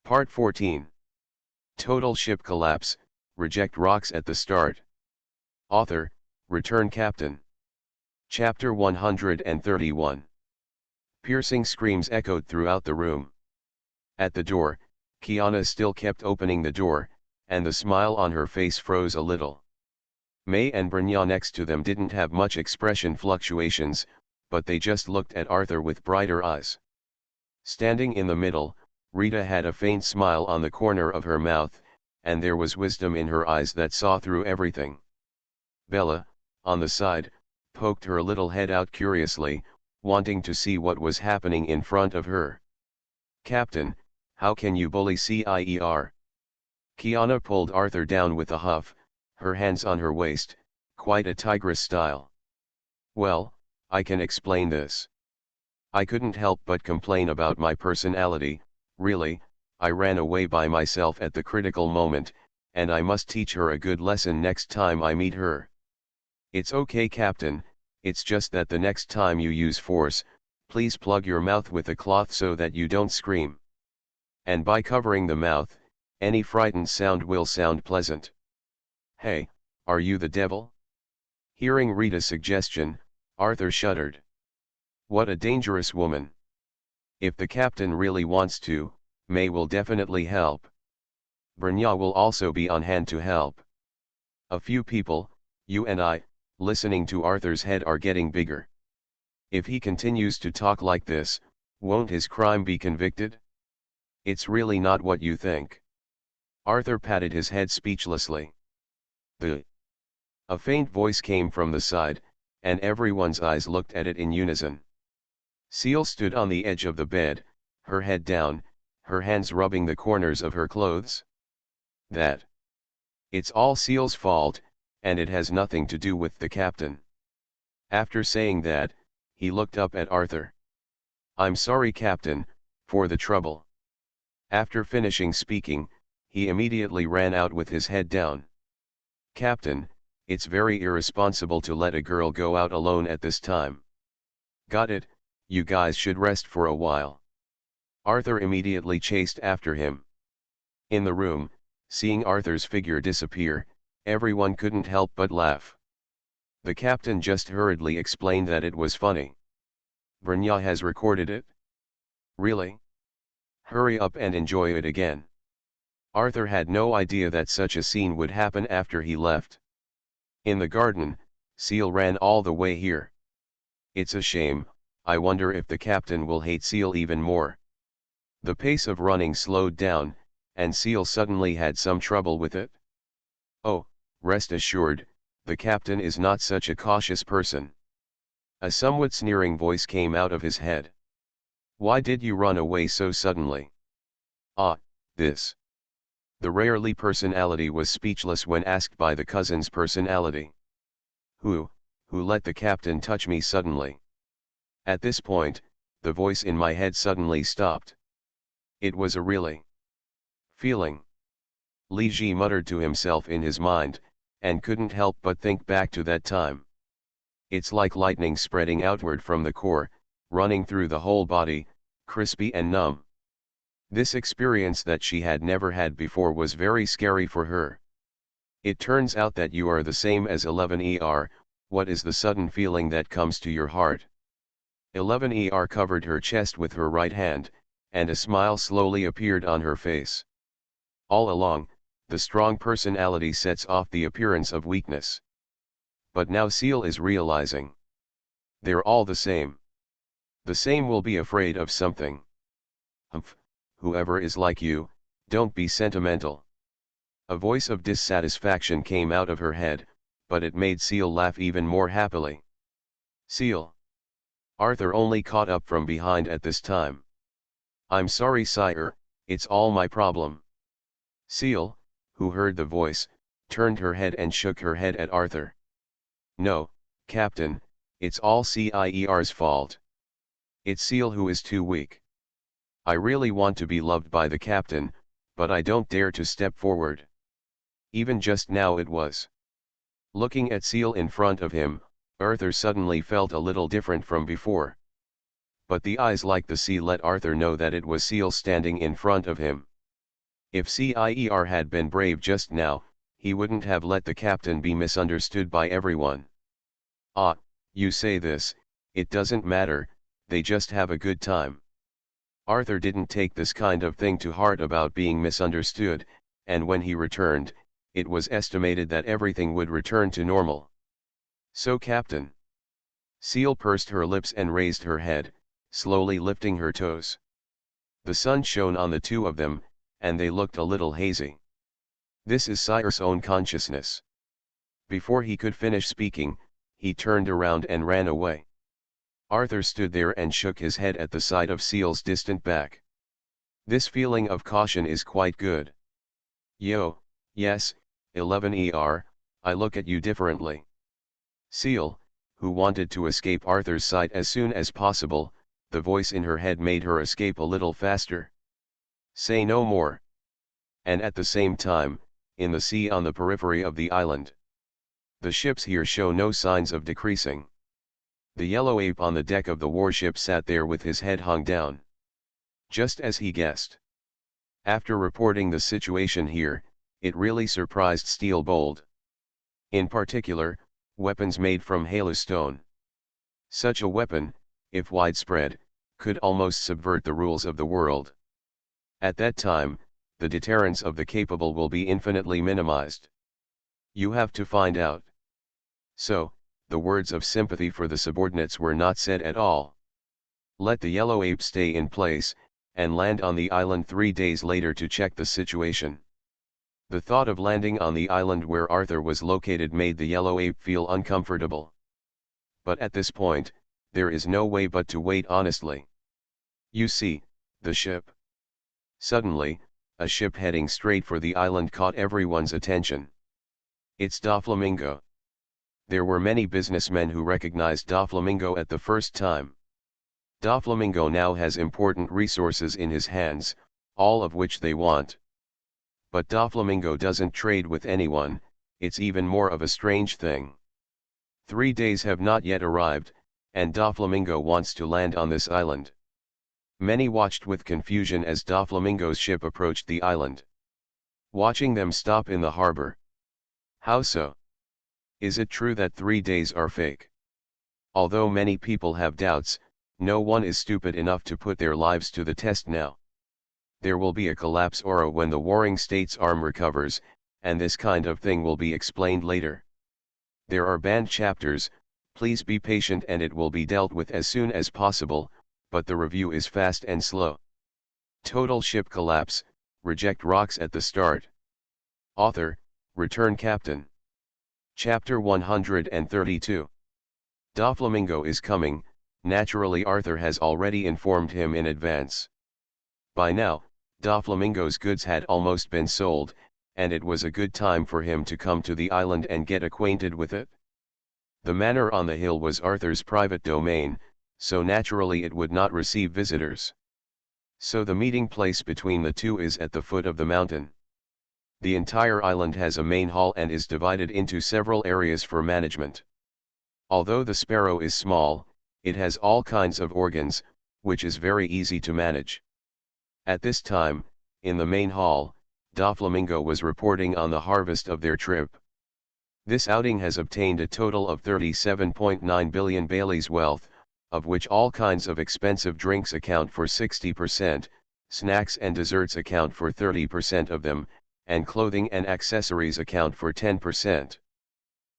Part 14. Total ship collapse, reject rocks at the start. Author, Return Captain. Chapter 131. Piercing screams echoed throughout the room. At the door, Kiana still kept opening the door, and the smile on her face froze a little. May and Brynja next to them didn't have much expression fluctuations, but they just looked at Arthur with brighter eyes. Standing in the middle, Rita had a faint smile on the corner of her mouth, and there was wisdom in her eyes that saw through everything. Bella, on the side, poked her little head out curiously, wanting to see what was happening in front of her. "Captain, how can you bully CIER?" Kiana pulled Arthur down with a huff, her hands on her waist, quite a tigress style. "Well, I can explain this. I couldn't help but complain about my personality, really. I ran away by myself at the critical moment, and I must teach her a good lesson next time I meet her." "It's okay, Captain, it's just that the next time you use force, please plug your mouth with a cloth so that you don't scream. And by covering the mouth, any frightened sound will sound pleasant." "Hey, are you the devil?" Hearing Rita's suggestion, Arthur shuddered. What a dangerous woman. If the captain really wants to, May will definitely help. Brynja will also be on hand to help. A few people, you and I, listening to Arthur's head are getting bigger. If he continues to talk like this, won't his crime be convicted? It's really not what you think. Arthur patted his head speechlessly. A faint voice came from the side, and everyone's eyes looked at it in unison. Seal stood on the edge of the bed, her head down, her hands rubbing the corners of her clothes. It's all Seal's fault, and it has nothing to do with the captain." After saying that, he looked up at Arthur. "I'm sorry, Captain, for the trouble." After finishing speaking, he immediately ran out with his head down. "Captain, it's very irresponsible to let a girl go out alone at this time." "Got it, you guys should rest for a while." Arthur immediately chased after him. In the room, seeing Arthur's figure disappear, everyone couldn't help but laugh. The captain just hurriedly explained that it was funny. "Brynja has recorded it?" "Really? Hurry up and enjoy it again." Arthur had no idea that such a scene would happen after he left. In the garden, Seal ran all the way here. It's a shame, I wonder if the captain will hate Seal even more. The pace of running slowed down, and Seal suddenly had some trouble with it. "Oh, rest assured, the captain is not such a cautious person." A somewhat sneering voice came out of his head. "Why did you run away so suddenly?" This. The rarely personality was speechless when asked by the cousin's personality. Who let the captain touch me suddenly?" At this point, the voice in my head suddenly stopped. It was a really feeling. Li Ji muttered to himself in his mind, and couldn't help but think back to that time. It's like lightning spreading outward from the core, running through the whole body, crispy and numb. This experience that she had never had before was very scary for her. It turns out that you are the same as 11ER, what is the sudden feeling that comes to your heart? 11ER covered her chest with her right hand, and a smile slowly appeared on her face. All along, the strong personality sets off the appearance of weakness. But now Seal is realizing. They're all the same. The same will be afraid of something. "Humph, whoever is like you, don't be sentimental." A voice of dissatisfaction came out of her head, but it made Seal laugh even more happily. "Seal." Arthur only caught up from behind at this time. "I'm sorry, sire, it's all my problem." Seal, who heard the voice, turned her head and shook her head at Arthur. "No, Captain, it's all CIER's fault. It's Seal who is too weak. I really want to be loved by the captain, but I don't dare to step forward. Even just now it was." Looking at Seal in front of him, Arthur suddenly felt a little different from before. But the eyes like the sea let Arthur know that it was Seal standing in front of him. If Cier had been brave just now, he wouldn't have let the captain be misunderstood by everyone. Ah, you say this, it doesn't matter, they just have a good time. Arthur didn't take this kind of thing to heart about being misunderstood, and when he returned, it was estimated that everything would return to normal. So Captain. Seal pursed her lips and raised her head, slowly lifting her toes. The sun shone on the two of them, and they looked a little hazy. This is Sire's own consciousness. Before he could finish speaking, he turned around and ran away. Arthur stood there and shook his head at the sight of Seal's distant back. This feeling of caution is quite good. Yo, yes, 11ER, I look at you differently. Seal, who wanted to escape Arthur's sight as soon as possible, the voice in her head made her escape a little faster. Say no more. And at the same time, in the sea on the periphery of the island. The ships here show no signs of decreasing. The yellow ape on the deck of the warship sat there with his head hung down. Just as he guessed. After reporting the situation here, it really surprised Steelbold. In particular, weapons made from halostone. Such a weapon, if widespread, could almost subvert the rules of the world. At that time, the deterrence of the capable will be infinitely minimized. You have to find out. So, the words of sympathy for the subordinates were not said at all. Let the yellow ape stay in place, and land on the island 3 days later to check the situation. The thought of landing on the island where Arthur was located made the yellow ape feel uncomfortable. But at this point, there is no way but to wait honestly. You see, the ship. Suddenly, a ship heading straight for the island caught everyone's attention. It's Doflamingo. There were many businessmen who recognized Doflamingo at the first time. Doflamingo now has important resources in his hands, all of which they want. But Doflamingo doesn't trade with anyone, it's even more of a strange thing. 3 days have not yet arrived, and Doflamingo wants to land on this island. Many watched with confusion as Doflamingo's ship approached the island. Watching them stop in the harbor. How so? Is it true that 3 days are fake? Although many people have doubts, no one is stupid enough to put their lives to the test now. There will be a collapse or when the warring state's arm recovers, and this kind of thing will be explained later. There are banned chapters, please be patient and it will be dealt with as soon as possible, but the review is fast and slow. Total ship collapse, reject rocks at the start. Author, Return Captain. Chapter 132. Doflamingo is coming, naturally Arthur has already informed him in advance. By now, Doflamingo's goods had almost been sold, and it was a good time for him to come to the island and get acquainted with it. The manor on the hill was Arthur's private domain, so naturally it would not receive visitors. So the meeting place between the two is at the foot of the mountain. The entire island has a main hall and is divided into several areas for management. Although the sparrow is small, it has all kinds of organs, which is very easy to manage. At this time, in the main hall, Doflamingo was reporting on the harvest of their trip. This outing has obtained a total of 37.9 billion Bailey's wealth, of which all kinds of expensive drinks account for 60%, snacks and desserts account for 30% of them, and clothing and accessories account for 10%.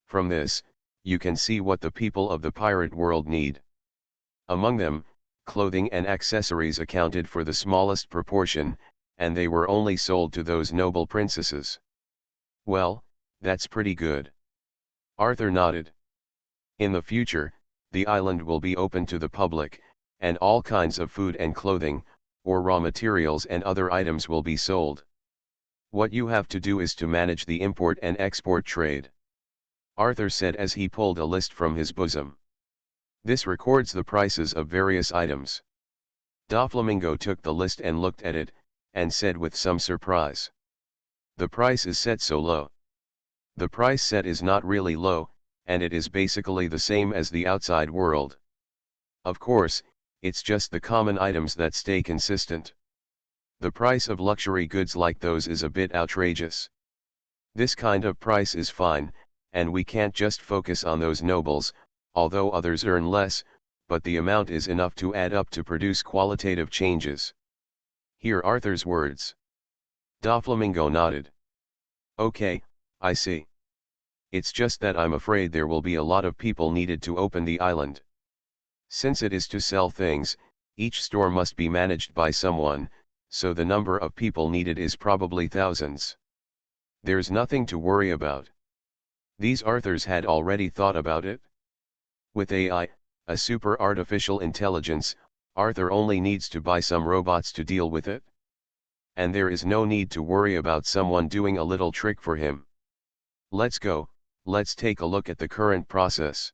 From this, you can see what the people of the pirate world need. Among them, clothing and accessories accounted for the smallest proportion, and they were only sold to those noble princesses. Well, that's pretty good. Arthur nodded. In the future, the island will be open to the public, and all kinds of food and clothing, or raw materials and other items will be sold. What you have to do is to manage the import and export trade. Arthur said as he pulled a list from his bosom. This records the prices of various items. Doflamingo took the list and looked at it, and said with some surprise. The price is set so low. The price set is not really low, and it is basically the same as the outside world. Of course, it's just the common items that stay consistent. The price of luxury goods like those is a bit outrageous. This kind of price is fine, and we can't just focus on those nobles, although others earn less, but the amount is enough to add up to produce qualitative changes. Hear Arthur's words. Doflamingo nodded. Okay, I see. It's just that I'm afraid there will be a lot of people needed to open the island. Since it is to sell things, each store must be managed by someone, so the number of people needed is probably thousands. There's nothing to worry about. These Arthurs had already thought about it. With AI, a super artificial intelligence, Arthur only needs to buy some robots to deal with it. And there is no need to worry about someone doing a little trick for him. Let's go, let's take a look at the current process.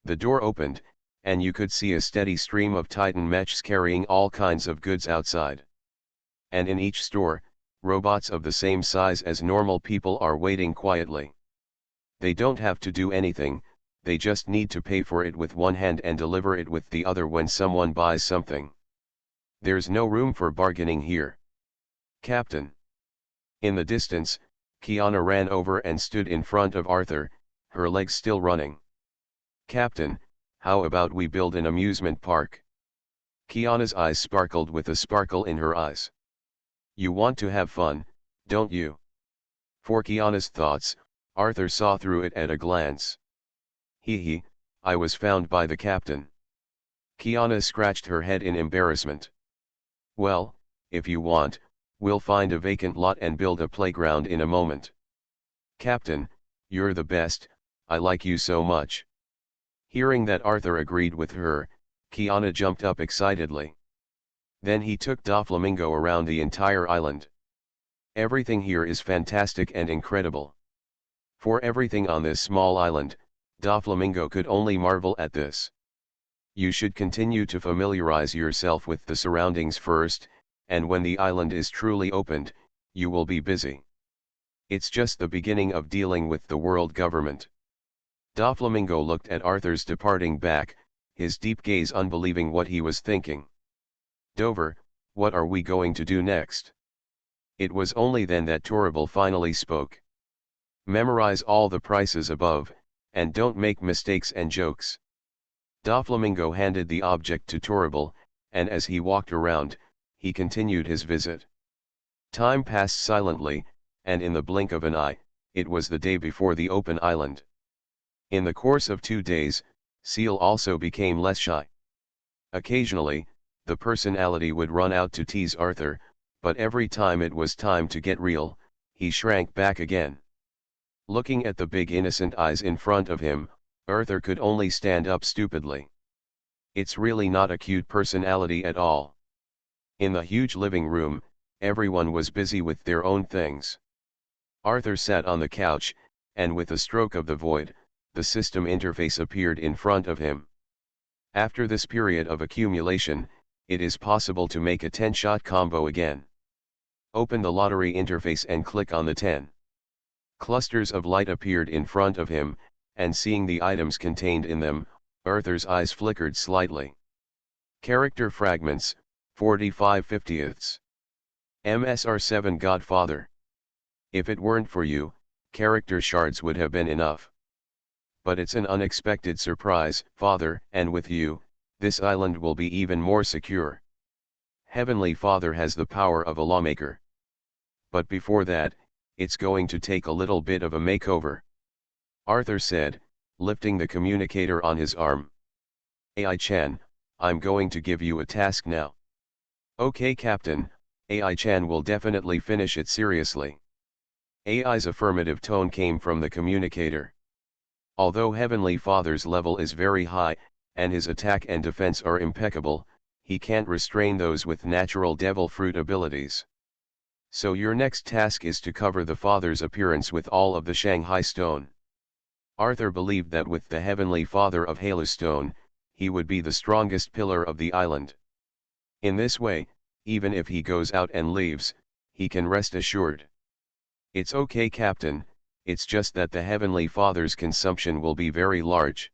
The door opened, and you could see a steady stream of Titan mechs carrying all kinds of goods outside. And in each store, robots of the same size as normal people are waiting quietly. They don't have to do anything, they just need to pay for it with one hand and deliver it with the other when someone buys something. There's no room for bargaining here. Captain. In the distance, Kiana ran over and stood in front of Arthur, her legs still running. Captain, how about we build an amusement park? Kiana's eyes sparkled with a sparkle in her eyes. You want to have fun, don't you? For Kiana's thoughts, Arthur saw through it at a glance. Hee, I was found by the captain. Kiana scratched her head in embarrassment. Well, if you want, we'll find a vacant lot and build a playground in a moment. Captain, you're the best, I like you so much. Hearing that Arthur agreed with her, Kiana jumped up excitedly. Then he took Doflamingo around the entire island. Everything here is fantastic and incredible. For everything on this small island, Doflamingo could only marvel at this. You should continue to familiarize yourself with the surroundings first, and when the island is truly opened, you will be busy. It's just the beginning of dealing with the world government. Doflamingo looked at Arthur's departing back, his deep gaze unbelieving what he was thinking. Dover, what are we going to do next? It was only then that Torrible finally spoke. Memorize all the prices above, and don't make mistakes and jokes. Doflamingo handed the object to Torrible, and as he walked around, he continued his visit. Time passed silently, and in the blink of an eye, it was the day before the open island. In the course of 2 days, Seal also became less shy. Occasionally, the personality would run out to tease Arthur, but every time it was time to get real, he shrank back again. Looking at the big innocent eyes in front of him, Arthur could only stand up stupidly. It's really not a cute personality at all. In the huge living room, everyone was busy with their own things. Arthur sat on the couch, and with a stroke of the void, the system interface appeared in front of him. After this period of accumulation, it is possible to make a 10-shot combo again. Open the lottery interface and click on the 10. Clusters of light appeared in front of him, and seeing the items contained in them, Arthur's eyes flickered slightly. Character fragments, 45/50ths. MSR7 Godfather. If it weren't for you, character shards would have been enough. But it's an unexpected surprise, Father, and with you, this island will be even more secure. Heavenly Father has the power of a lawmaker. But before that, it's going to take a little bit of a makeover. Arthur said, lifting the communicator on his arm. AI-chan, I'm going to give you a task now. Okay Captain, AI-chan will definitely finish it seriously. AI's affirmative tone came from the communicator. Although Heavenly Father's level is very high, and his attack and defense are impeccable, he can't restrain those with natural devil fruit abilities. So your next task is to cover the Father's appearance with all of the Shanghai Stone. Arthur believed that with the Heavenly Father of Halustone, he would be the strongest pillar of the island. In this way, even if he goes out and leaves, he can rest assured. It's okay Captain, it's just that the Heavenly Father's consumption will be very large.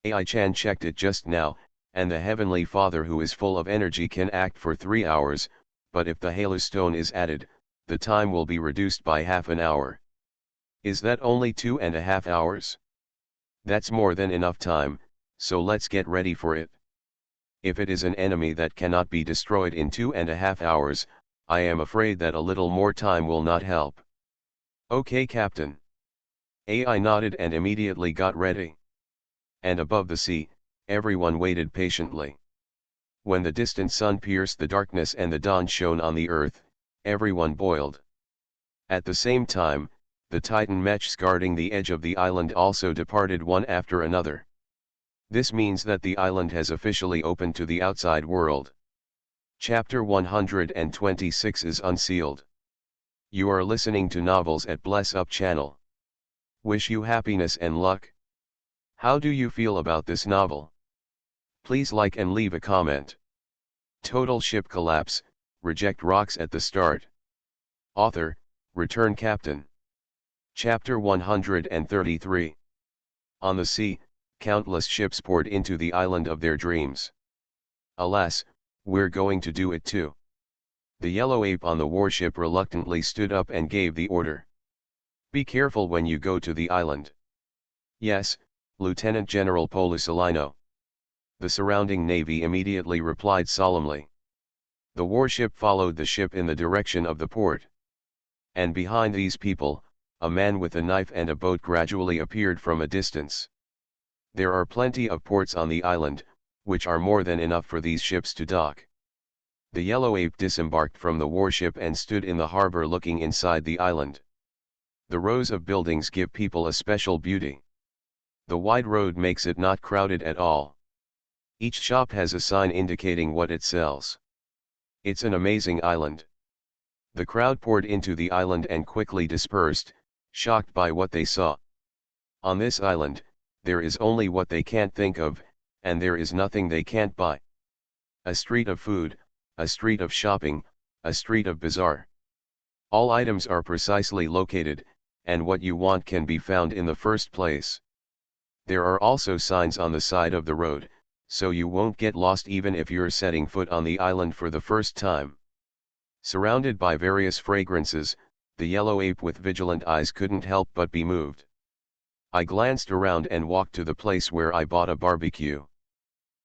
AI-chan checked it just now, and the Heavenly Father who is full of energy can act for 3 hours, but if the halostone is added, the time will be reduced by half an hour. Is that only 2.5 hours? That's more than enough time, so let's get ready for it. If it is an enemy that cannot be destroyed in 2.5 hours, I am afraid that a little more time will not help. Okay, Captain. AI nodded and immediately got ready. And above the sea, everyone waited patiently. When the distant sun pierced the darkness and the dawn shone on the earth, everyone boiled. At the same time, the Titan mechs guarding the edge of the island also departed one after another. This means that the island has officially opened to the outside world. Chapter 126 is unsealed. You are listening to novels at Bless Up channel. Wish you happiness and luck. How do you feel about this novel? Please like and leave a comment. Total ship collapse, reject rocks at the start. Author, Return Captain. Chapter 133. On the sea, countless ships poured into the island of their dreams. Alas, we're going to do it too. The yellow ape on the warship reluctantly stood up and gave the order. Be careful when you go to the island. Yes, Lieutenant General Polisalino. The surrounding navy immediately replied solemnly. The warship followed the ship in the direction of the port. And behind these people, a man with a knife and a boat gradually appeared from a distance. There are plenty of ports on the island, which are more than enough for these ships to dock. The yellow ape disembarked from the warship and stood in the harbor looking inside the island. The rows of buildings give people a special beauty. The wide road makes it not crowded at all. Each shop has a sign indicating what it sells. It's an amazing island. The crowd poured into the island and quickly dispersed, shocked by what they saw. On this island, there is only what they can't think of, and there is nothing they can't buy. A street of food, a street of shopping, a street of bazaar. All items are precisely located, and what you want can be found in the first place. There are also signs on the side of the road, so you won't get lost even if you're setting foot on the island for the first time. Surrounded by various fragrances, the yellow ape with vigilant eyes couldn't help but be moved. I glanced around and walked to the place where I bought a barbecue.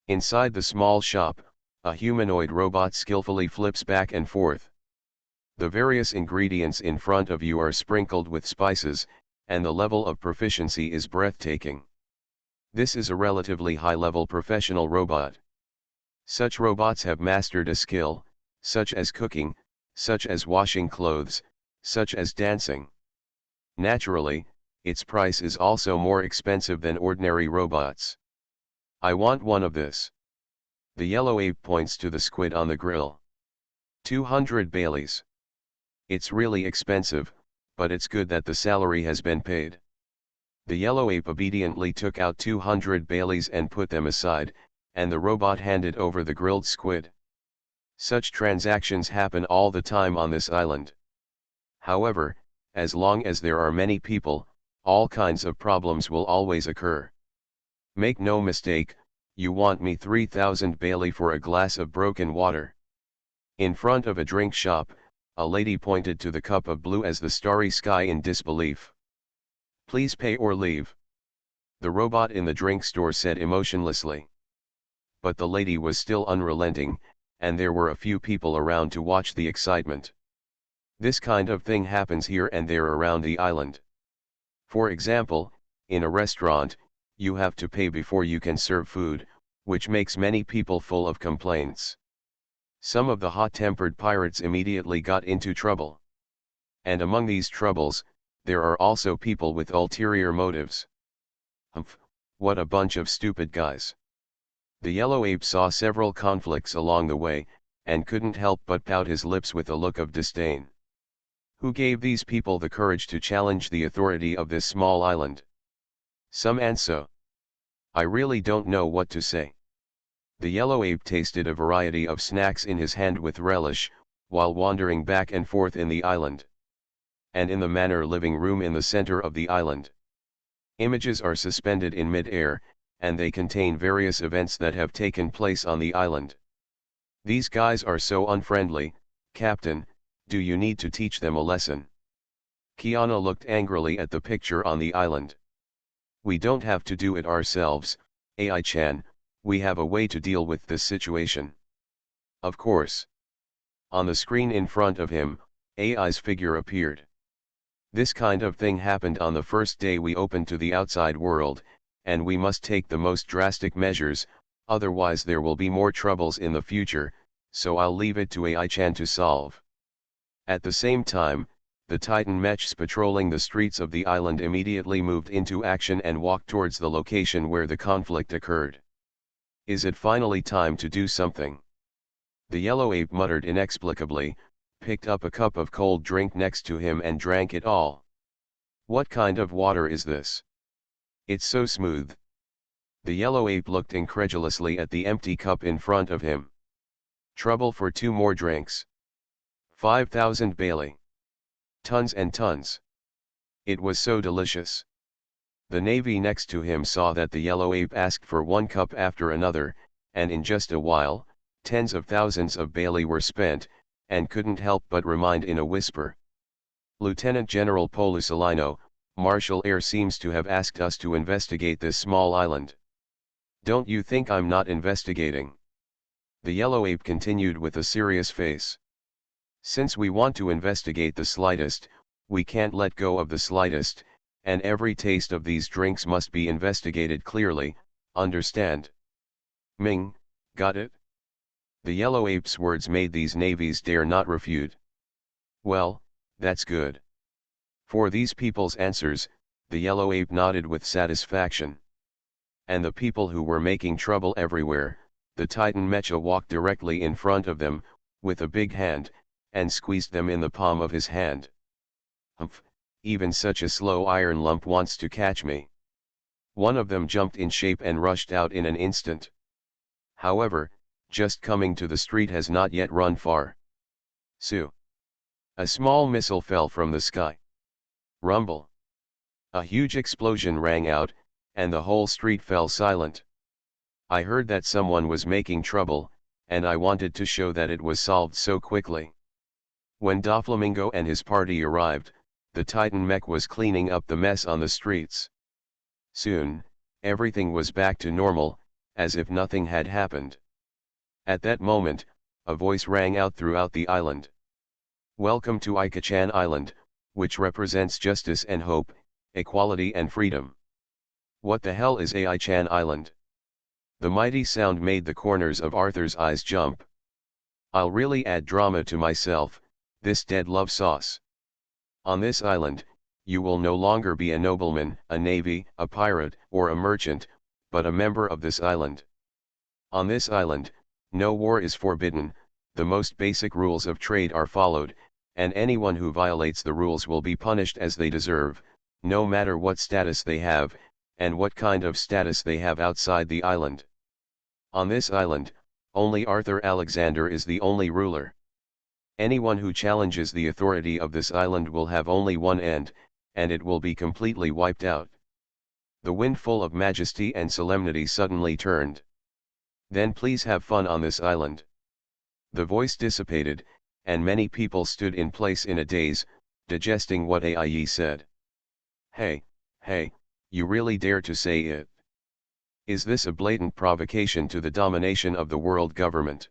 Inside the small shop, a humanoid robot skillfully flips back and forth. The various ingredients in front of you are sprinkled with spices, and the level of proficiency is breathtaking. This is a relatively high-level professional robot. Such robots have mastered a skill, such as cooking, such as washing clothes, such as dancing. Naturally, its price is also more expensive than ordinary robots. I want one of this. The yellow ape points to the squid on the grill. 200 Baileys. It's really expensive, but it's good that the salary has been paid. The yellow ape obediently took out 200 Baileys and put them aside, and the robot handed over the grilled squid. Such transactions happen all the time on this island. However, as long as there are many people, all kinds of problems will always occur. Make no mistake, you want me 3,000 Bailey for a glass of broken water. In front of a drink shop, a lady pointed to the cup of blue as the starry sky in disbelief. Please pay or leave. The robot in the drink store said emotionlessly. But the lady was still unrelenting, and there were a few people around to watch the excitement. This kind of thing happens here and there around the island. For example, in a restaurant, you have to pay before you can serve food, which makes many people full of complaints. Some of the hot-tempered pirates immediately got into trouble. And among these troubles, there are also people with ulterior motives. Humph, what a bunch of stupid guys. The yellow ape saw several conflicts along the way, and couldn't help but pout his lips with a look of disdain. Who gave these people the courage to challenge the authority of this small island? Some answer. I really don't know what to say. The yellow ape tasted a variety of snacks in his hand with relish, while wandering back and forth in the island. And in the manor living room in the center of the island. Images are suspended in mid-air, and they contain various events that have taken place on the island. These guys are so unfriendly, Captain, do you need to teach them a lesson? Kiana looked angrily at the picture on the island. We don't have to do it ourselves, AI-chan, we have a way to deal with this situation. Of course. On the screen in front of him, AI's figure appeared. This kind of thing happened on the first day we opened to the outside world, and we must take the most drastic measures, otherwise there will be more troubles in the future, so I'll leave it to AI-chan to solve. At the same time, the Titan mechs patrolling the streets of the island immediately moved into action and walked towards the location where the conflict occurred. Is it finally time to do something? The yellow ape muttered inexplicably, picked up a cup of cold drink next to him and drank it all. What kind of water is this? It's so smooth. The yellow ape looked incredulously at the empty cup in front of him. Trouble for 2 more drinks. 5,000 Bailey. Tons and tons. It was so delicious. The navy next to him saw that the yellow ape asked for 1 cup after another, and in just a while, tens of thousands of Bailey were spent, and couldn't help but remind in a whisper. Lieutenant General Polusolino, Marshal Air seems to have asked us to investigate this small island. Don't you think I'm not investigating? The yellow ape continued with a serious face. Since we want to investigate the slightest, we can't let go of the slightest, and every taste of these drinks must be investigated clearly, understand? Ming, got it? The yellow ape's words made these navies dare not refute. Well, that's good. For these people's answers, the yellow ape nodded with satisfaction. And the people who were making trouble everywhere, the Titan Mecha walked directly in front of them, with a big hand, and squeezed them in the palm of his hand. Humph, even such a slow iron lump wants to catch me. One of them jumped in shape and rushed out in an instant. However, just coming to the street has not yet run far. Sue. A small missile fell from the sky. Rumble. A huge explosion rang out, and the whole street fell silent. I heard that someone was making trouble, and I wanted to show that it was solved so quickly. When Doflamingo and his party arrived, the Titan mech was cleaning up the mess on the streets. Soon, everything was back to normal, as if nothing had happened. At that moment, a voice rang out throughout the island. Welcome to Ika-chan Island, which represents justice and hope, equality and freedom. What the hell is AI-chan Island? The mighty sound made the corners of Arthur's eyes jump. I'll really add drama to myself, this dead love sauce. On this island, you will no longer be a nobleman, a navy, a pirate, or a merchant, but a member of this island. On this island, no war is forbidden, the most basic rules of trade are followed, and anyone who violates the rules will be punished as they deserve, no matter what status they have, and what kind of status they have outside the island. On this island, only Arthur Alexander is the only ruler. Anyone who challenges the authority of this island will have only one end, and it will be completely wiped out. The wind full of majesty and solemnity suddenly turned. Then please have fun on this island. The voice dissipated, and many people stood in place in a daze, digesting what Ai said. Hey, you really dare to say it? Is this a blatant provocation to the domination of the world government?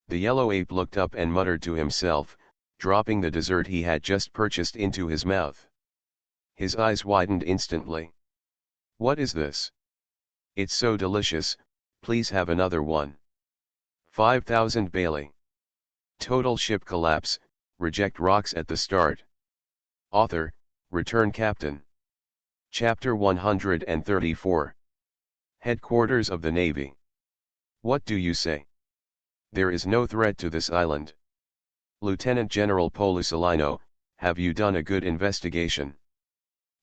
The yellow ape looked up and muttered to himself, dropping the dessert he had just purchased into his mouth. His eyes widened instantly. What is this? It's so delicious, please have another one. 5,000 Bailey. Total ship collapse, reject rocks at the start. Author, Return Captain. Chapter 134. Headquarters of the Navy. What do you say? There is no threat to this island. Lieutenant General Polusolino, have you done a good investigation?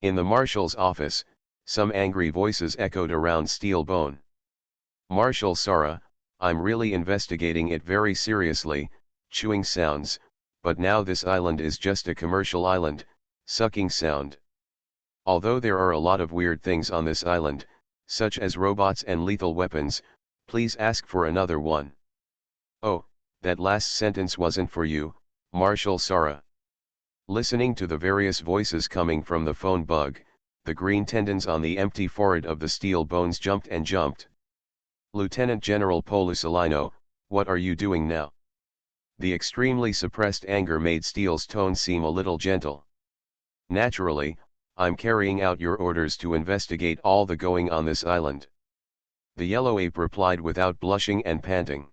In the Marshal's office, some angry voices echoed around Steel Bone. Marshal Sara, I'm really investigating it very seriously, chewing sounds, but now this island is just a commercial island, sucking sound. Although there are a lot of weird things on this island, such as robots and lethal weapons, please ask for another one. Oh, That last sentence wasn't for you, Marshal Sara. Listening to the various voices coming from the phone bug, the green tendons on the empty forehead of the steel bones jumped and jumped. Lieutenant General Polisalino, what are you doing now? The extremely suppressed anger made Steele's tone seem a little gentle. Naturally, I'm carrying out your orders to investigate all the going on this island. The yellow ape replied without blushing and panting.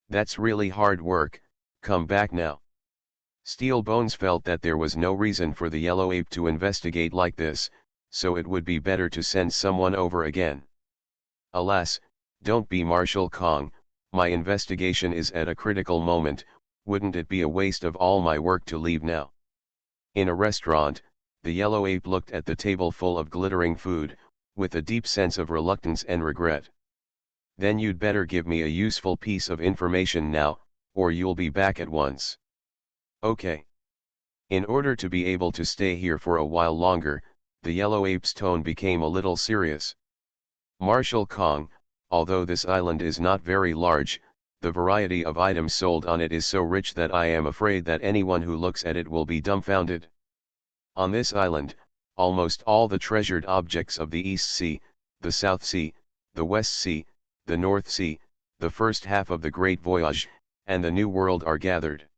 That's really hard work, come back now. Steel Bones felt that there was no reason for the yellow ape to investigate like this, so it would be better to send someone over again. Alas, don't be Marshal Kong, my investigation is at a critical moment, wouldn't it be a waste of all my work to leave now? In a restaurant, the yellow ape looked at the table full of glittering food, with a deep sense of reluctance and regret. Then you'd better give me a useful piece of information now, or you'll be back at once. Okay. In order to be able to stay here for a while longer, the yellow ape's tone became a little serious. Marshal Kong, although this island is not very large, the variety of items sold on it is so rich that I am afraid that anyone who looks at it will be dumbfounded. On this island, almost all the treasured objects of the East Sea, the South Sea, the West Sea, the North Sea, the first half of the Great Voyage, and the New World are gathered.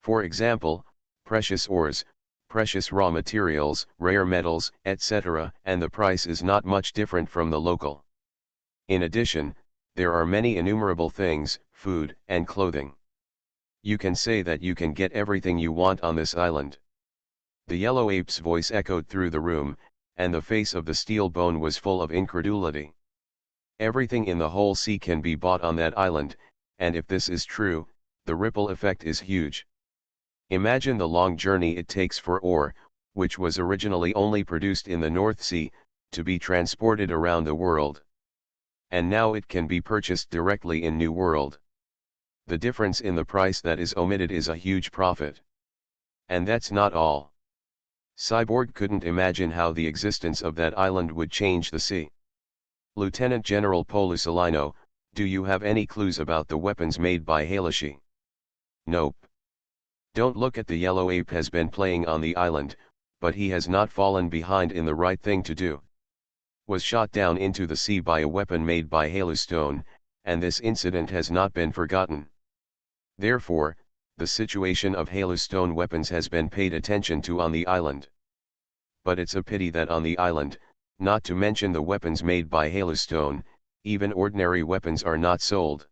For example, precious ores, precious raw materials, rare metals, etc., and the price is not much different from the local. In addition, there are many innumerable things, food and clothing. You can say that you can get everything you want on this island. The yellow ape's voice echoed through the room, and the face of the steel bone was full of incredulity. Everything in the whole sea can be bought on that island, and if this is true, the ripple effect is huge. Imagine the long journey it takes for ore, which was originally only produced in the North Sea, to be transported around the world. And now it can be purchased directly in New World. The difference in the price that is omitted is a huge profit. And that's not all. Cyborg couldn't imagine how the existence of that island would change the sea. Lieutenant General Polisalino, do you have any clues about the weapons made by Halashi? Nope. Don't look at the yellow ape has been playing on the island, but he has not fallen behind in the right thing to do. Was shot down into the sea by a weapon made by Halustone, and this incident has not been forgotten. Therefore, the situation of Halustone weapons has been paid attention to on the island. But it's a pity that on the island, not to mention the weapons made by Halustone, even ordinary weapons are not sold.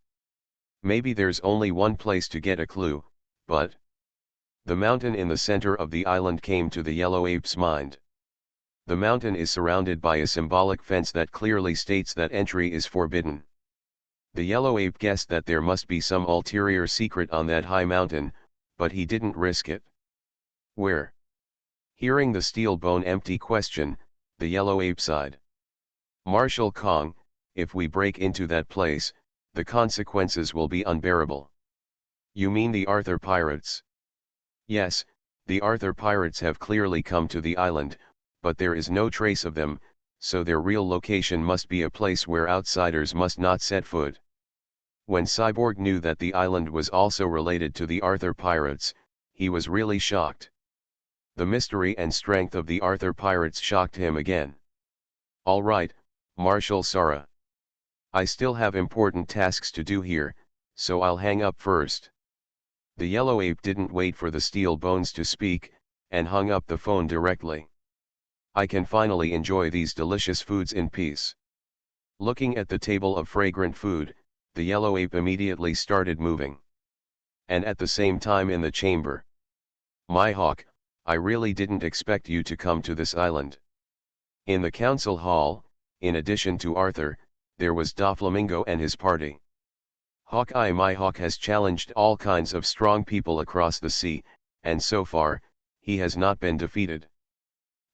Maybe there's only one place to get a clue, but the mountain in the center of the island came to the yellow ape's mind. The mountain is surrounded by a symbolic fence that clearly states that entry is forbidden. The yellow ape guessed that there must be some ulterior secret on that high mountain, but he didn't risk it. Where? Hearing the steel bone empty question, the yellow ape sighed. Marshal Kong, if we break into that place, the consequences will be unbearable. You mean the Arthur pirates? Yes, the Arthur pirates have clearly come to the island, but there is no trace of them, so their real location must be a place where outsiders must not set foot. When Cyborg knew that the island was also related to the Arthur pirates, he was really shocked. The mystery and strength of the Arthur pirates shocked him again. All right, Marshal Sara. I still have important tasks to do here, so I'll hang up first. The yellow ape didn't wait for the steel bones to speak, and hung up the phone directly. I can finally enjoy these delicious foods in peace. Looking at the table of fragrant food, the yellow ape immediately started moving. And at the same time in the chamber. My hawk, I really didn't expect you to come to this island. In the council hall, in addition to Arthur, there was Doflamingo and his party. Hawkeye my hawk has challenged all kinds of strong people across the sea, and so far, he has not been defeated.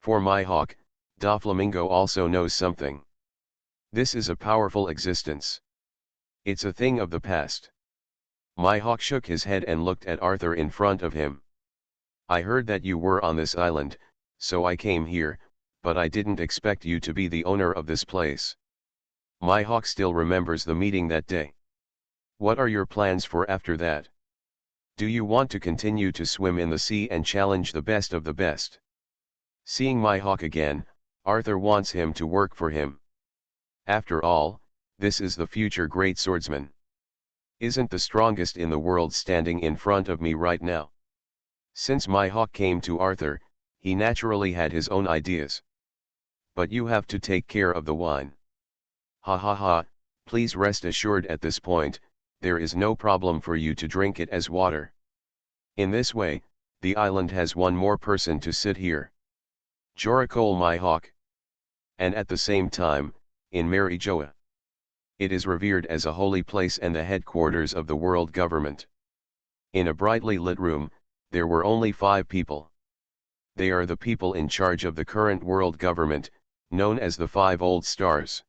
For my hawk, Doflamingo also knows something. This is a powerful existence. It's a thing of the past. My hawk shook his head and looked at Arthur in front of him. I heard that you were on this island, so I came here, but I didn't expect you to be the owner of this place. My hawk still remembers the meeting that day. What are your plans for after that? Do you want to continue to swim in the sea and challenge the best of the best? Seeing Mihawk again, Arthur wants him to work for him. After all, this is the future great swordsman. Isn't the strongest in the world standing in front of me right now? Since Mihawk came to Arthur, he naturally had his own ideas. But you have to take care of the wine. Ha ha ha, please rest assured at this point, there is no problem for you to drink it as water. In this way, the island has one more person to sit here. Joracole Mihawk. And at the same time, in Mary Joa. It is revered as a holy place and the headquarters of the world government. In a brightly lit room, there were only 5 people. They are the people in charge of the current world government, known as the 5 Old Stars.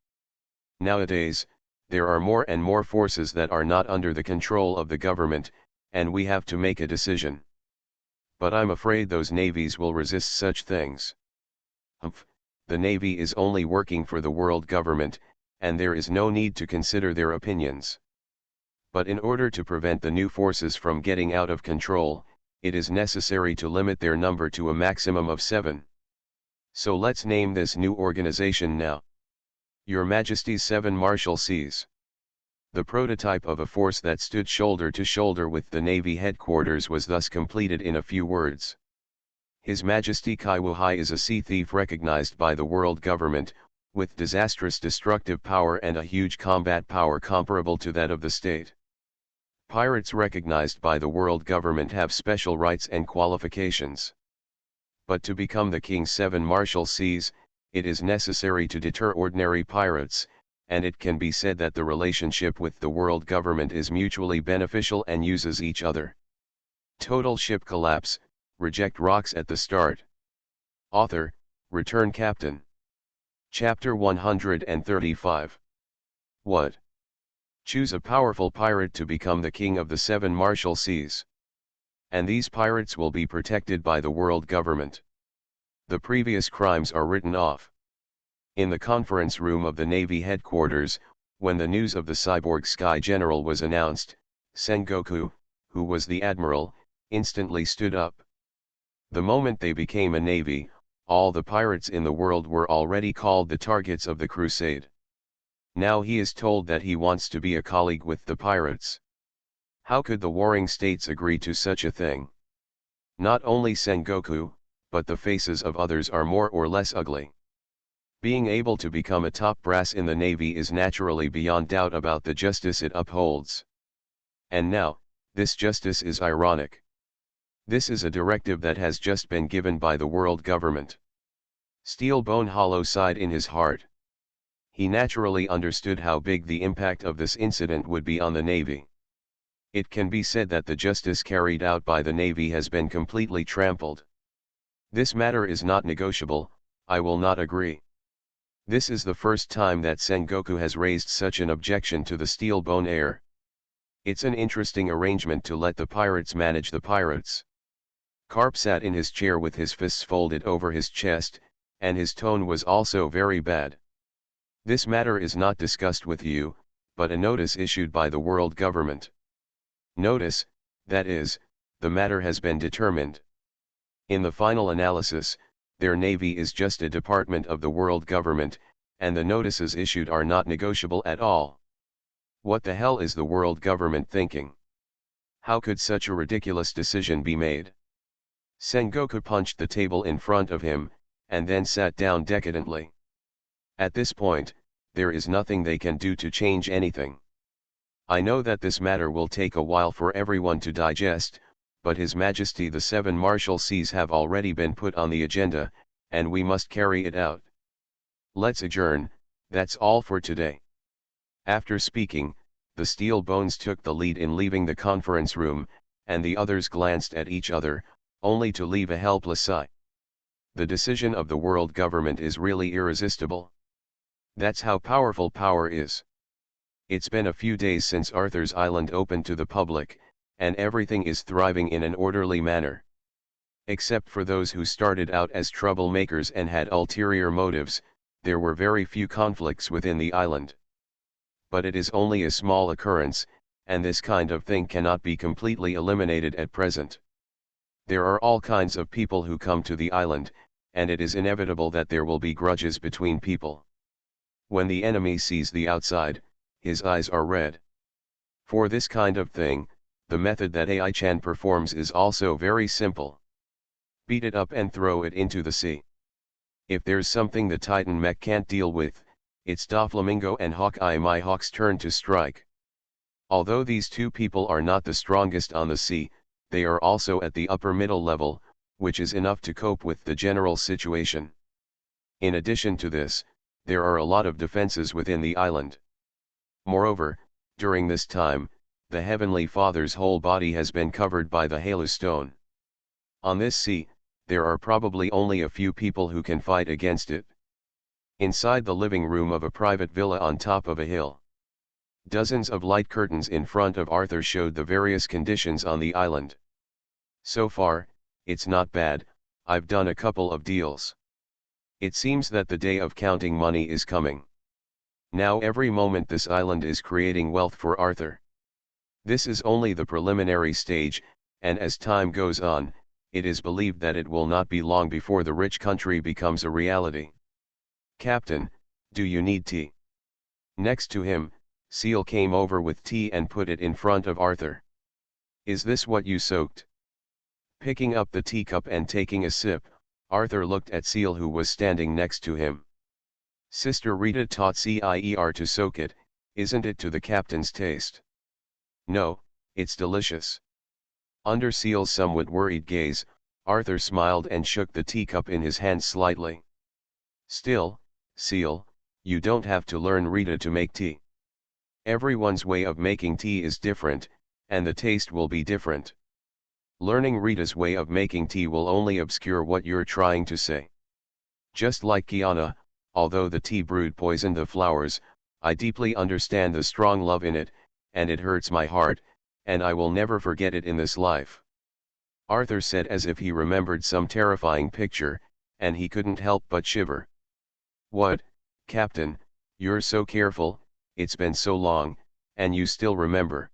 Nowadays, there are more and more forces that are not under the control of the government, and we have to make a decision. But I'm afraid those navies will resist such things. Humph, the navy is only working for the world government, and there is no need to consider their opinions. But in order to prevent the new forces from getting out of control, it is necessary to limit their number to a maximum of 7. So let's name this new organization now. Your Majesty's 7 Marshalseas. The prototype of a force that stood shoulder to shoulder with the Navy headquarters was thus completed in a few words. His Majesty Kaiwuhai is a sea thief recognized by the world government, with disastrous destructive power and a huge combat power comparable to that of the state. Pirates recognized by the world government have special rights and qualifications. But to become the King's 7 Marshalseas, it is necessary to deter ordinary pirates, and it can be said that the relationship with the world government is mutually beneficial and uses each other. Total ship collapse, reject rocks at the start. Author, Return Captain. Chapter 135. What? Choose a powerful pirate to become the king of the 7 Marshalseas. And these pirates will be protected by the world government. The previous crimes are written off. In the conference room of the Navy headquarters, when the news of the cyborg Sky General was announced, Sengoku, who was the admiral, instantly stood up. The moment they became a navy, all the pirates in the world were already called the targets of the crusade. Now he is told that he wants to be a colleague with the pirates. How could the warring states agree to such a thing? Not only Sengoku, but the faces of others are more or less ugly. Being able to become a top brass in the Navy is naturally beyond doubt about the justice it upholds. And now, this justice is ironic. This is a directive that has just been given by the world government. Steelbone Hollow sighed in his heart. He naturally understood how big the impact of this incident would be on the Navy. It can be said that the justice carried out by the Navy has been completely trampled. This matter is not negotiable, I will not agree. This is the first time that Sengoku has raised such an objection to the Steelbone heir. It's an interesting arrangement to let the pirates manage the pirates. Carp sat in his chair with his fists folded over his chest, and his tone was also very bad. This matter is not discussed with you, but a notice issued by the world government. Notice, that is, the matter has been determined. In the final analysis, their navy is just a department of the world government, and the notices issued are not negotiable at all. What the hell is the world government thinking? How could such a ridiculous decision be made? Sengoku punched the table in front of him, and then sat down decadently. At this point, there is nothing they can do to change anything. I know that this matter will take a while for everyone to digest, but His Majesty the 7 Marshalseas have already been put on the agenda, and we must carry it out. Let's adjourn, that's all for today. After speaking, the Steel Bones took the lead in leaving the conference room, and the others glanced at each other, only to leave a helpless sigh. The decision of the world government is really irresistible. That's how powerful power is. It's been a few days since Arthur's Island opened to the public, and everything is thriving in an orderly manner. Except for those who started out as troublemakers and had ulterior motives, there were very few conflicts within the island. But it is only a small occurrence, and this kind of thing cannot be completely eliminated at present. There are all kinds of people who come to the island, and it is inevitable that there will be grudges between people. When the enemy sees the outside, his eyes are red. For this kind of thing, the method that Ai-chan performs is also very simple. Beat it up and throw it into the sea. If there's something the Titan mech can't deal with, it's Doflamingo and Hawkeye my Hawk's turn to strike. Although these two people are not the strongest on the sea, they are also at the upper middle level, which is enough to cope with the general situation. In addition to this, there are a lot of defenses within the island. Moreover, during this time, the Heavenly Father's whole body has been covered by the Halo Stone. On this sea, there are probably only a few people who can fight against it. Inside the living room of a private villa on top of a hill, dozens of light curtains in front of Arthur showed the various conditions on the island. So far, it's not bad. I've done a couple of deals. It seems that the day of counting money is coming. Now every moment this island is creating wealth for Arthur. This is only the preliminary stage, and as time goes on, it is believed that it will not be long before the rich country becomes a reality. Captain, do you need tea? Next to him, Seal came over with tea and put it in front of Arthur. Is this what you soaked? Picking up the teacup and taking a sip, Arthur looked at Seal who was standing next to him. Sister Rita taught Cier to soak it, isn't it to the captain's taste? No, it's delicious. Under Seal's somewhat worried gaze, Arthur smiled and shook the teacup in his hand slightly. Still, Seal, you don't have to learn Rita to make tea. Everyone's way of making tea is different, and the taste will be different. Learning Rita's way of making tea will only obscure what you're trying to say. Just like Kiana, although the tea brewed poisoned the flowers, I deeply understand the strong love in it, and it hurts my heart, and I will never forget it in this life. Arthur said as if he remembered some terrifying picture, and he couldn't help but shiver. What, Captain, you're so careful, it's been so long, and you still remember.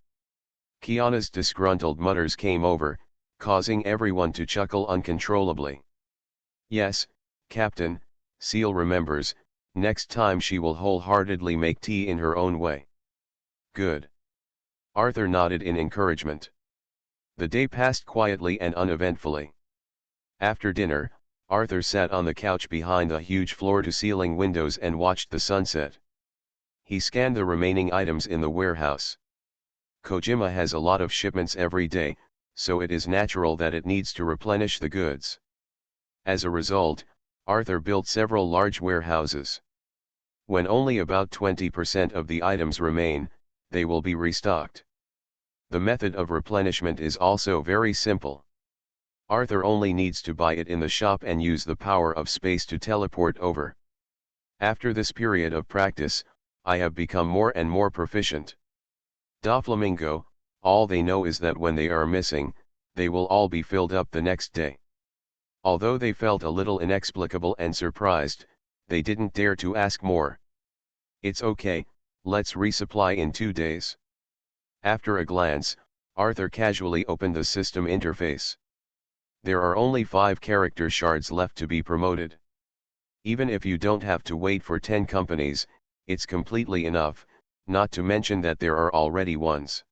Kiana's disgruntled mutters came over, causing everyone to chuckle uncontrollably. Yes, Captain, Seal remembers. Next time she will wholeheartedly make tea in her own way. Good. Arthur nodded in encouragement. The day passed quietly and uneventfully. After dinner, Arthur sat on the couch behind the huge floor-to-ceiling windows and watched the sunset. He scanned the remaining items in the warehouse. Kojima has a lot of shipments every day, so it is natural that it needs to replenish the goods. As a result, Arthur built several large warehouses. When only about 20% of the items remain, they will be restocked. The method of replenishment is also very simple. Arthur only needs to buy it in the shop and use the power of space to teleport over. After this period of practice, I have become more and more proficient. Doflamingo, all they know is that when they are missing, they will all be filled up the next day. Although they felt a little inexplicable and surprised, they didn't dare to ask more. It's okay, let's resupply in 2 days. After a glance, Arthur casually opened the system interface. There are only 5 character shards left to be promoted. Even if you don't have to wait for 10 companies, it's completely enough, not to mention that there are already ones.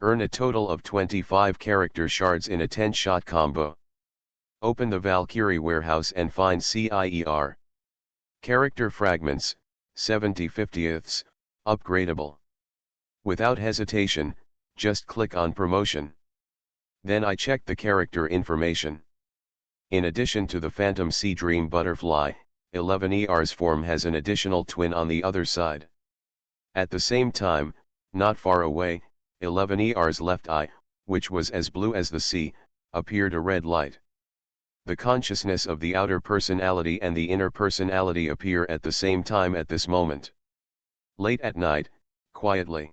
Earn a total of 25 character shards in a 10-shot combo. Open the Valkyrie warehouse and find Cier. Character fragments, 70/50ths, upgradable. Without hesitation, just click on promotion. Then I checked the character information. In addition to the Phantom Sea Dream Butterfly, 11ER's form has an additional twin on the other side. At the same time, not far away, 11ER's left eye, which was as blue as the sea, appeared a red light. The consciousness of the outer personality and the inner personality appear at the same time at this moment. Late at night, quietly.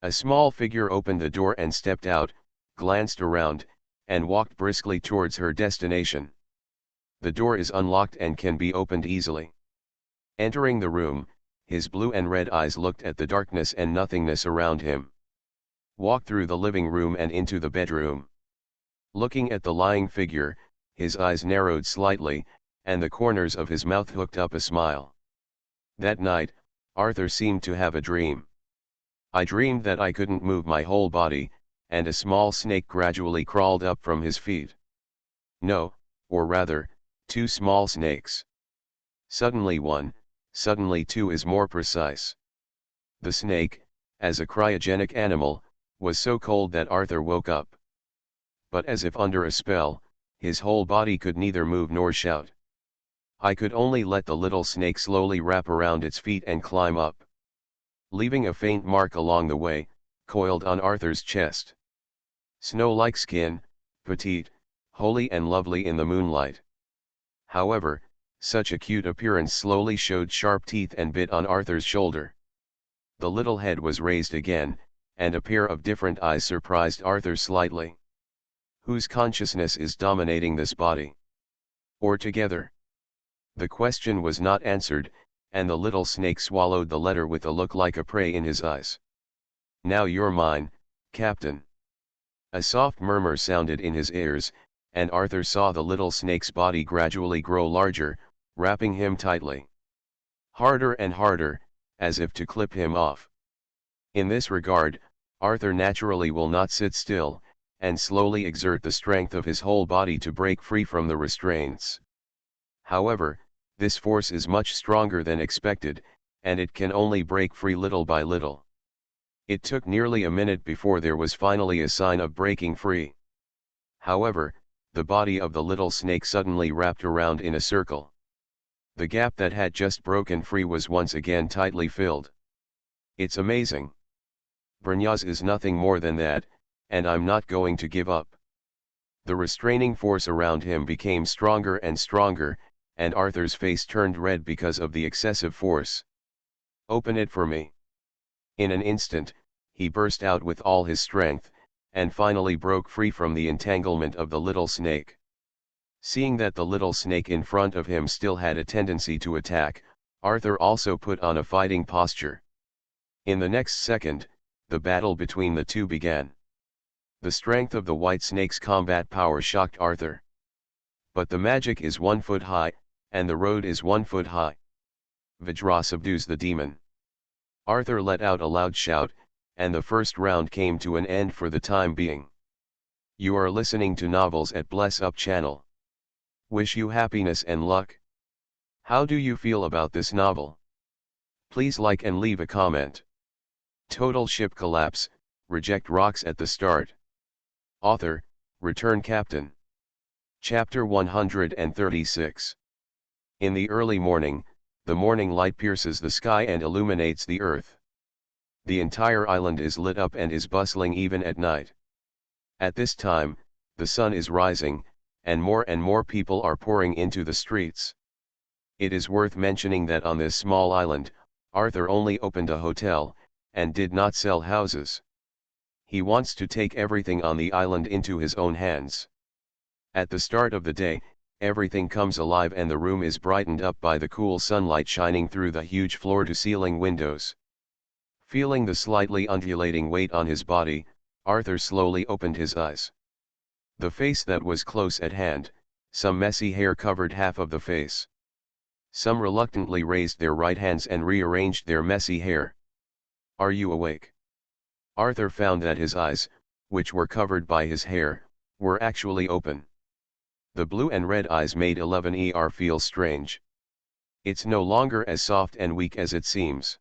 A small figure opened the door and stepped out, glanced around, and walked briskly towards her destination. The door is unlocked and can be opened easily. Entering the room, his blue and red eyes looked at the darkness and nothingness around him. walked through the living room and into the bedroom. Looking at the lying figure, his eyes narrowed slightly, and the corners of his mouth hooked up a smile. That night, Arthur seemed to have a dream. I dreamed that I couldn't move my whole body, and a small snake gradually crawled up from his feet. No, or rather, two small snakes. Suddenly one, suddenly two is more precise. The snake, as a cryogenic animal, was so cold that Arthur woke up. But as if under a spell, his whole body could neither move nor shout. I could only let the little snake slowly wrap around its feet and climb up, leaving a faint mark along the way, coiled on Arthur's chest. Snow-like skin, petite, holy and lovely in the moonlight. However, such a cute appearance slowly showed sharp teeth and bit on Arthur's shoulder. The little head was raised again, and a pair of different eyes surprised Arthur slightly. Whose consciousness is dominating this body? Or together? The question was not answered, and the little snake swallowed the letter with a look like a prey in his eyes. Now you're mine, Captain. A soft murmur sounded in his ears, and Arthur saw the little snake's body gradually grow larger, wrapping him tightly. Harder and harder, as if to clip him off. In this regard, Arthur naturally will not sit still, and slowly exert the strength of his whole body to break free from the restraints. However, this force is much stronger than expected, and it can only break free little by little. It took nearly a minute before there was finally a sign of breaking free. However, the body of the little snake suddenly wrapped around in a circle. The gap that had just broken free was once again tightly filled. It's amazing. Brynjaz is nothing more than that, and I'm not going to give up. The restraining force around him became stronger and stronger, and Arthur's face turned red because of the excessive force. Open it for me. In an instant, he burst out with all his strength, and finally broke free from the entanglement of the little snake. Seeing that the little snake in front of him still had a tendency to attack, Arthur also put on a fighting posture. In the next second, the battle between the two began. The strength of the white snake's combat power shocked Arthur. But the magic is 1 foot high, and the road is 1 foot high. Vajra subdues the demon. Arthur let out a loud shout, and the first round came to an end for the time being. You are listening to Novels at Bless Up channel. Wish you happiness and luck. How do you feel about this novel? Please like and leave a comment. Total ship collapse, reject rocks at the start. Author, Return Captain. Chapter 136. In the early morning, the morning light pierces the sky and illuminates the earth. The entire island is lit up and is bustling even at night. At this time, the sun is rising, and more people are pouring into the streets. It is worth mentioning that on this small island, Arthur only opened a hotel, and did not sell houses. He wants to take everything on the island into his own hands. At the start of the day, everything comes alive and the room is brightened up by the cool sunlight shining through the huge floor-to-ceiling windows. Feeling the slightly undulating weight on his body, Arthur slowly opened his eyes. The face that was close at hand, some messy hair covered half of the face. Some reluctantly raised their right hands and rearranged their messy hair. Are you awake? Arthur found that his eyes, which were covered by his hair, were actually open. The blue and red eyes made 11ER feel strange. It's no longer as soft and weak as it seems.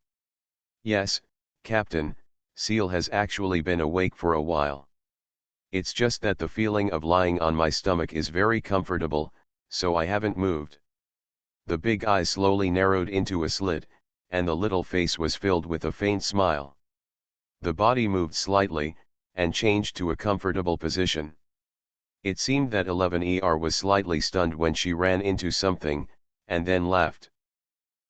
Yes, Captain, Seal has actually been awake for a while. It's just that the feeling of lying on my stomach is very comfortable, so I haven't moved. The big eyes slowly narrowed into a slit, and the little face was filled with a faint smile. The body moved slightly, and changed to a comfortable position. It seemed that 11ER was slightly stunned when she ran into something, and then laughed.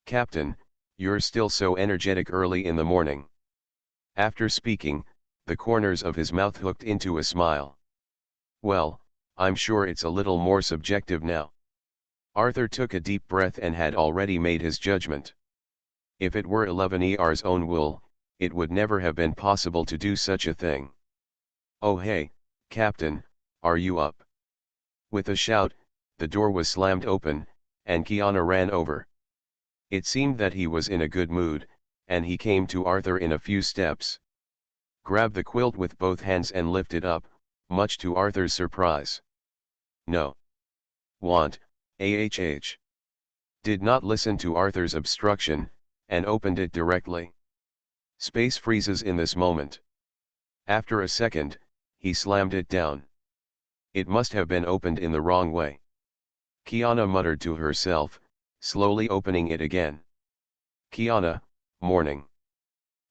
Captain, you're still so energetic early in the morning. After speaking, the corners of his mouth hooked into a smile. Well, I'm sure it's a little more subjective now. Arthur took a deep breath and had already made his judgment. If it were 11ER's own wool, it would never have been possible to do such a thing. Oh hey, Captain, are you up? With a shout, the door was slammed open, and Kiana ran over. It seemed that he was in a good mood, and he came to Arthur in a few steps. Grabbed the quilt with both hands and lifted up, much to Arthur's surprise. No. Want, ahh. Did not listen to Arthur's obstruction, and opened it directly. Space freezes in this moment. After a second, he slammed it down. It must have been opened in the wrong way. Kiana muttered to herself, slowly opening it again. Kiana, morning.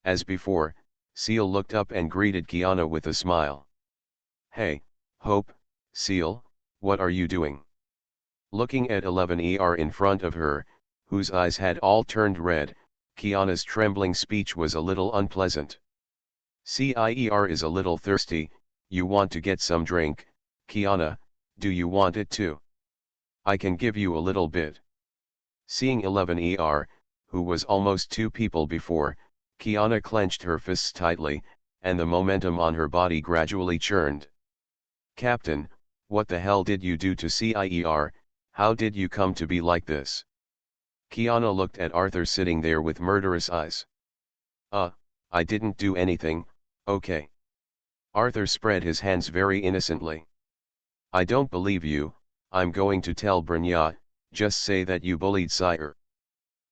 As before, Seal looked up and greeted Kiana with a smile. Hey, Hope, Seal, what are you doing? Looking at 11ER in front of her, whose eyes had all turned red, Kiana's trembling speech was a little unpleasant. CIER is a little thirsty, you want to get some drink, Kiana, do you want it too? I can give you a little bit. Seeing 11ER, who was almost two people before, Kiana clenched her fists tightly, and the momentum on her body gradually churned. Captain, what the hell did you do to CIER? How did you come to be like this? Kiana looked at Arthur sitting there with murderous eyes. I didn't do anything, okay. Arthur spread his hands very innocently. I don't believe you, I'm going to tell Brynja, just say that you bullied Sire.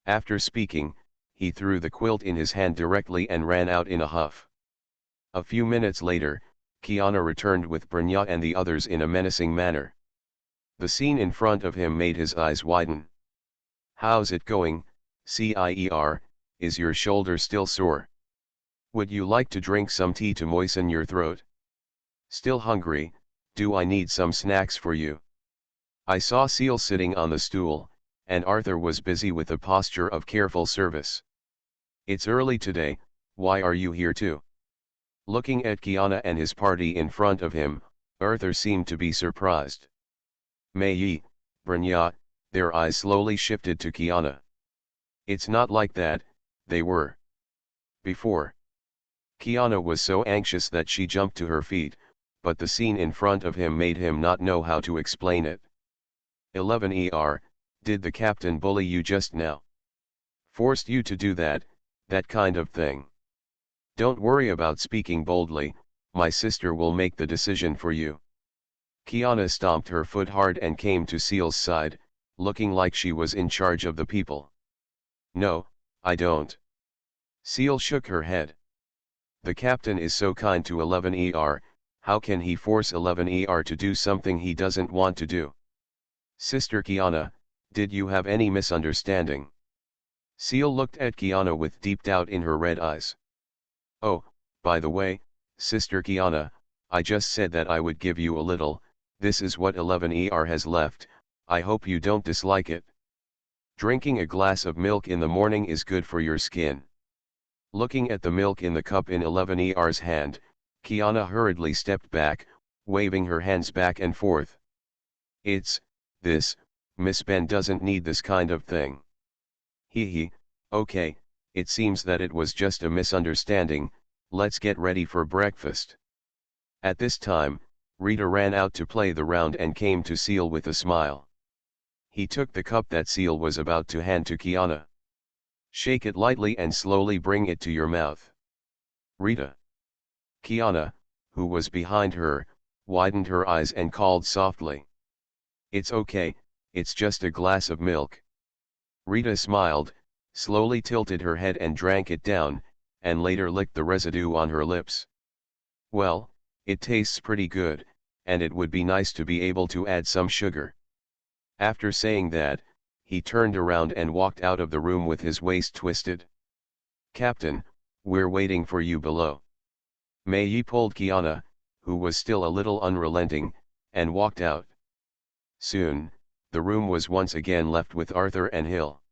After speaking, he threw the quilt in his hand directly and ran out in a huff. A few minutes later, Kiana returned with Brynja and the others in a menacing manner. The scene in front of him made his eyes widen. How's it going, CIER, is your shoulder still sore? Would you like to drink some tea to moisten your throat? Still hungry, do I need some snacks for you? I saw Seal sitting on the stool, and Arthur was busy with a posture of careful service. It's early today, why are you here too? Looking at Kiana and his party in front of him, Arthur seemed to be surprised. May Brynja, their eyes slowly shifted to Kiana. It's not like that, they were. Before. Kiana was so anxious that she jumped to her feet, but the scene in front of him made him not know how to explain it. 11ER, did the captain bully you just now? Forced you to do that kind of thing? Don't worry about speaking boldly, my sister will make the decision for you. Kiana stomped her foot hard and came to Seal's side, looking like she was in charge of the people. No, I don't. Seal shook her head. The captain is so kind to 11ER, how can he force 11ER to do something he doesn't want to do? Sister Kiana, did you have any misunderstanding? Seal looked at Kiana with deep doubt in her red eyes. Oh, by the way, Sister Kiana, I just said that I would give you a little, this is what 11ER has left, I hope you don't dislike it. Drinking a glass of milk in the morning is good for your skin. Looking at the milk in the cup in 11ER's hand, Kiana hurriedly stepped back, waving her hands back and forth. This, Miss Ben doesn't need this kind of thing. Okay, it seems that it was just a misunderstanding, let's get ready for breakfast. At this time, Rita ran out to play the round and came to Seal with a smile. He took the cup that Seal was about to hand to Kiana. Shake it lightly and slowly bring it to your mouth. Rita. Kiana, who was behind her, widened her eyes and called softly. It's okay, it's just a glass of milk. Rita smiled, slowly tilted her head and drank it down, and later licked the residue on her lips. Well, it tastes pretty good, and it would be nice to be able to add some sugar. After saying that, he turned around and walked out of the room with his waist twisted. Captain, we're waiting for you below. Mei pulled Kiana, who was still a little unrelenting, and walked out. Soon, the room was once again left with Arthur and Hill.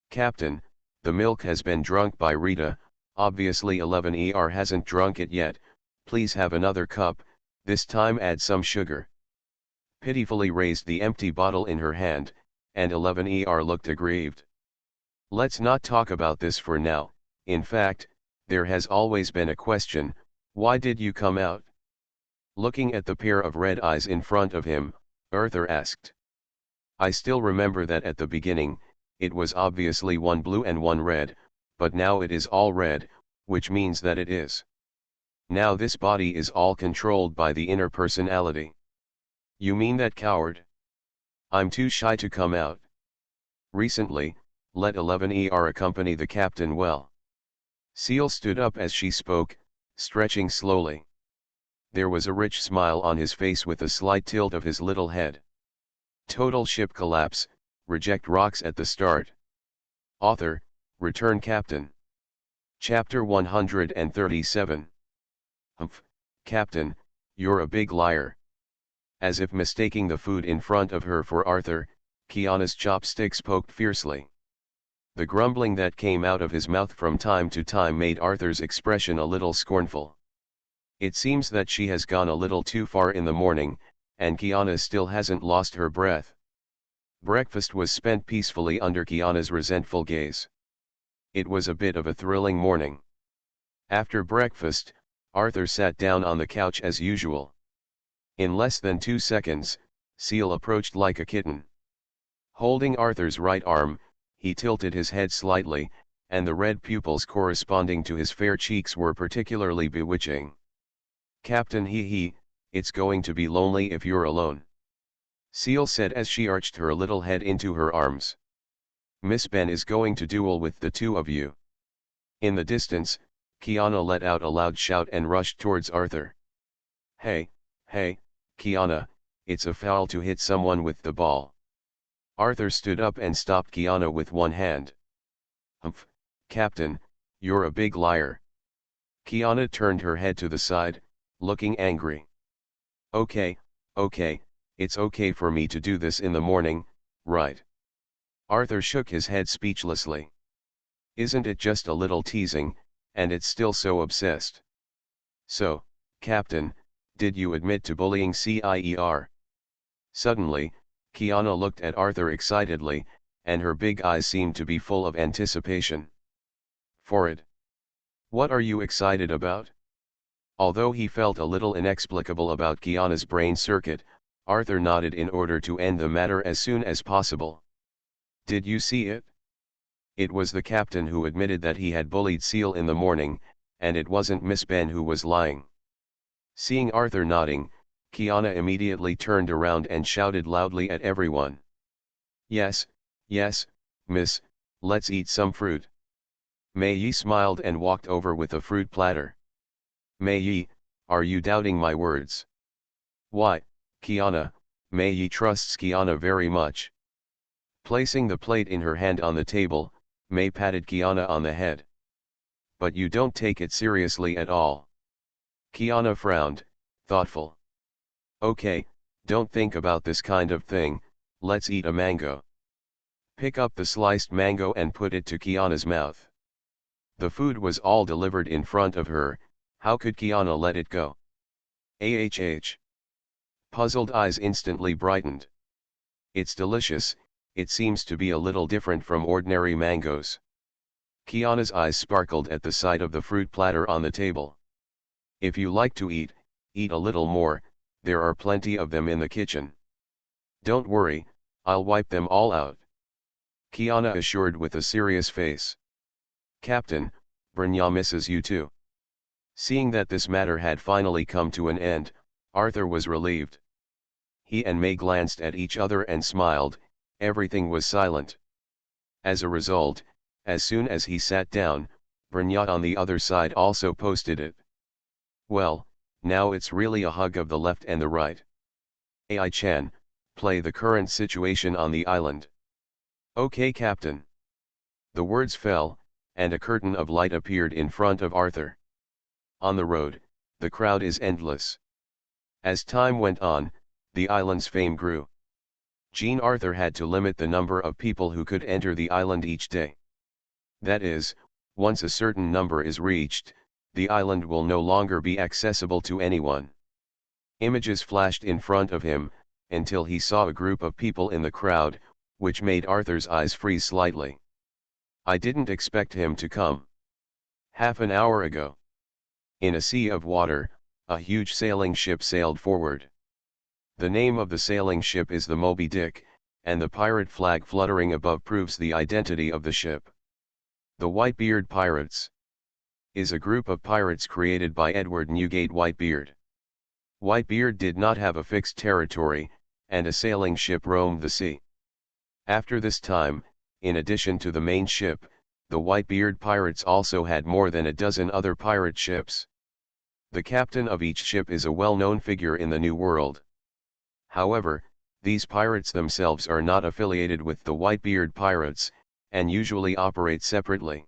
Captain, the milk has been drunk by Rita, obviously 11ER hasn't drunk it yet, please have another cup, this time add some sugar. Pitifully raised the empty bottle in her hand, and 11ER looked aggrieved. Let's not talk about this for now, in fact, there has always been a question, why did you come out? Looking at the pair of red eyes in front of him, Arthur asked. I still remember that at the beginning, it was obviously one blue and one red, but now it is all red, which means that it is. Now this body is all controlled by the inner personality. You mean that, coward? I'm too shy to come out. Recently, let 11ER accompany the captain well. Seal stood up as she spoke, stretching slowly. There was a rich smile on his face with a slight tilt of his little head. Total ship collapse, reject rocks at the start. Author, return captain. Chapter 137. Humph, Captain, you're a big liar. As if mistaking the food in front of her for Arthur, Kiana's chopsticks poked fiercely. The grumbling that came out of his mouth from time to time made Arthur's expression a little scornful. It seems that she has gone a little too far in the morning, and Kiana still hasn't lost her breath. Breakfast was spent peacefully under Kiana's resentful gaze. It was a bit of a thrilling morning. After breakfast, Arthur sat down on the couch as usual. In less than 2 seconds, Seal approached like a kitten. Holding Arthur's right arm, he tilted his head slightly, and the red pupils corresponding to his fair cheeks were particularly bewitching. Captain, it's going to be lonely if you're alone. Seal said as she arched her little head into her arms. Miss Ben is going to duel with the two of you. In the distance, Kiana let out a loud shout and rushed towards Arthur. Hey, Kiana, it's a foul to hit someone with the ball. Arthur stood up and stopped Kiana with one hand. Humph, Captain, you're a big liar. Kiana turned her head to the side, looking angry. Okay, it's okay for me to do this in the morning, right? Arthur shook his head speechlessly. Isn't it just a little teasing, and it's still so obsessed? So, Captain, did you admit to bullying CIER? Suddenly, Kiana looked at Arthur excitedly, and her big eyes seemed to be full of anticipation. For it. What are you excited about? Although he felt a little inexplicable about Kiana's brain circuit, Arthur nodded in order to end the matter as soon as possible. Did you see it? It was the captain who admitted that he had bullied Seal in the morning, and it wasn't Miss Ben who was lying. Seeing Arthur nodding, Kiana immediately turned around and shouted loudly at everyone. Yes, miss, let's eat some fruit. Mei Yi smiled and walked over with a fruit platter. Mei Yi, are you doubting my words? Why, Kiana, Mei Yi trusts Kiana very much. Placing the plate in her hand on the table, Mei patted Kiana on the head. But you don't take it seriously at all. Kiana frowned, thoughtful. Okay, don't think about this kind of thing, let's eat a mango. Pick up the sliced mango and put it to Kiana's mouth. The food was all delivered in front of her, how could Kiana let it go? Puzzled eyes instantly brightened. It's delicious, it seems to be a little different from ordinary mangoes. Kiana's eyes sparkled at the sight of the fruit platter on the table. If you like to eat a little more, there are plenty of them in the kitchen. Don't worry, I'll wipe them all out. Kiana assured with a serious face. Captain, Brynja misses you too. Seeing that this matter had finally come to an end, Arthur was relieved. He and May glanced at each other and smiled, everything was silent. As a result, as soon as he sat down, Brynja on the other side also posted it. Well, now it's really a hug of the left and the right. AI-chan, play the current situation on the island. Okay, Captain. The words fell, and a curtain of light appeared in front of Arthur. On the road, the crowd is endless. As time went on, the island's fame grew. Jean Arthur had to limit the number of people who could enter the island each day. That is, once a certain number is reached, the island will no longer be accessible to anyone. Images flashed in front of him, until he saw a group of people in the crowd, which made Arthur's eyes freeze slightly. I didn't expect him to come. Half an hour ago. In a sea of water, a huge sailing ship sailed forward. The name of the sailing ship is the Moby Dick, and the pirate flag fluttering above proves the identity of the ship. The Whitebeard Pirates is a group of pirates created by Edward Newgate Whitebeard. Whitebeard did not have a fixed territory, and a sailing ship roamed the sea. After this time, in addition to the main ship, the Whitebeard pirates also had more than a dozen other pirate ships. The captain of each ship is a well-known figure in the New World. However, these pirates themselves are not affiliated with the Whitebeard pirates, and usually operate separately.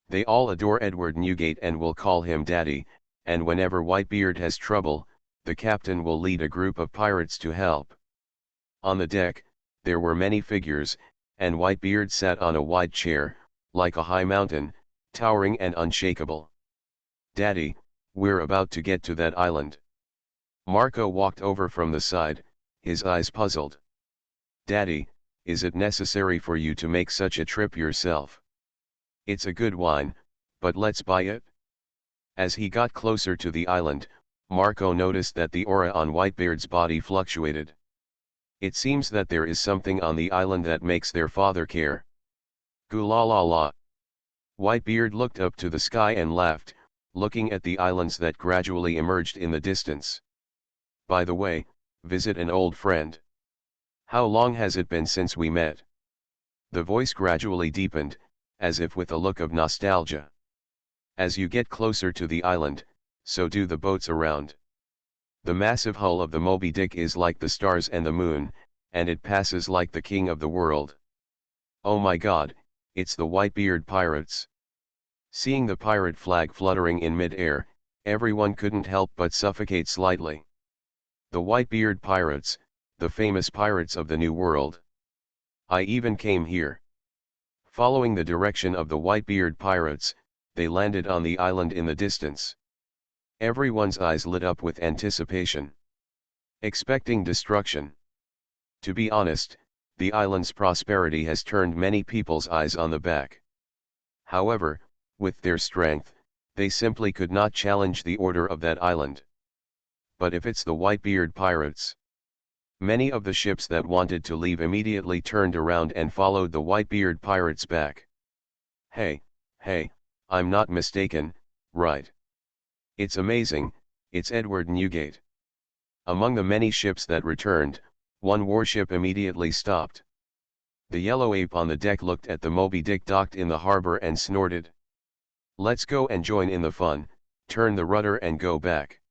They all adore Edward Newgate and will call him Daddy, and whenever Whitebeard has trouble, the captain will lead a group of pirates to help. On the deck, there were many figures, and Whitebeard sat on a wide chair, like a high mountain, towering and unshakable. "Daddy, we're about to get to that island." Marco walked over from the side, his eyes puzzled. "Daddy, is it necessary for you to make such a trip yourself? It's a good wine, but let's buy it." As he got closer to the island, Marco noticed that the aura on Whitebeard's body fluctuated. It seems that there is something on the island that makes their father care. "Goo la la la." Whitebeard looked up to the sky and laughed, looking at the islands that gradually emerged in the distance. "By the way, visit an old friend. How long has it been since we met?" The voice gradually deepened, as if with a look of nostalgia. "As you get closer to the island, so do the boats around. The massive hull of the Moby Dick is like the stars and the moon, and it passes like the king of the world. Oh my God, it's the Whitebeard pirates." Seeing the pirate flag fluttering in mid-air, everyone couldn't help but suffocate slightly. The Whitebeard pirates, the famous pirates of the New World. I even came here. Following the direction of the Whitebeard pirates, they landed on the island in the distance. Everyone's eyes lit up with anticipation. Expecting destruction. To be honest, the island's prosperity has turned many people's eyes on the back. However, with their strength, they simply could not challenge the order of that island. But if it's the Whitebeard pirates? Many of the ships that wanted to leave immediately turned around and followed the Whitebeard pirates back. Hey, I'm not mistaken, right? It's amazing, it's Edward Newgate." Among the many ships that returned, one warship immediately stopped. The yellow ape on the deck looked at the Moby Dick docked in the harbor and snorted. "Let's go and join in the fun, turn the rudder and go back."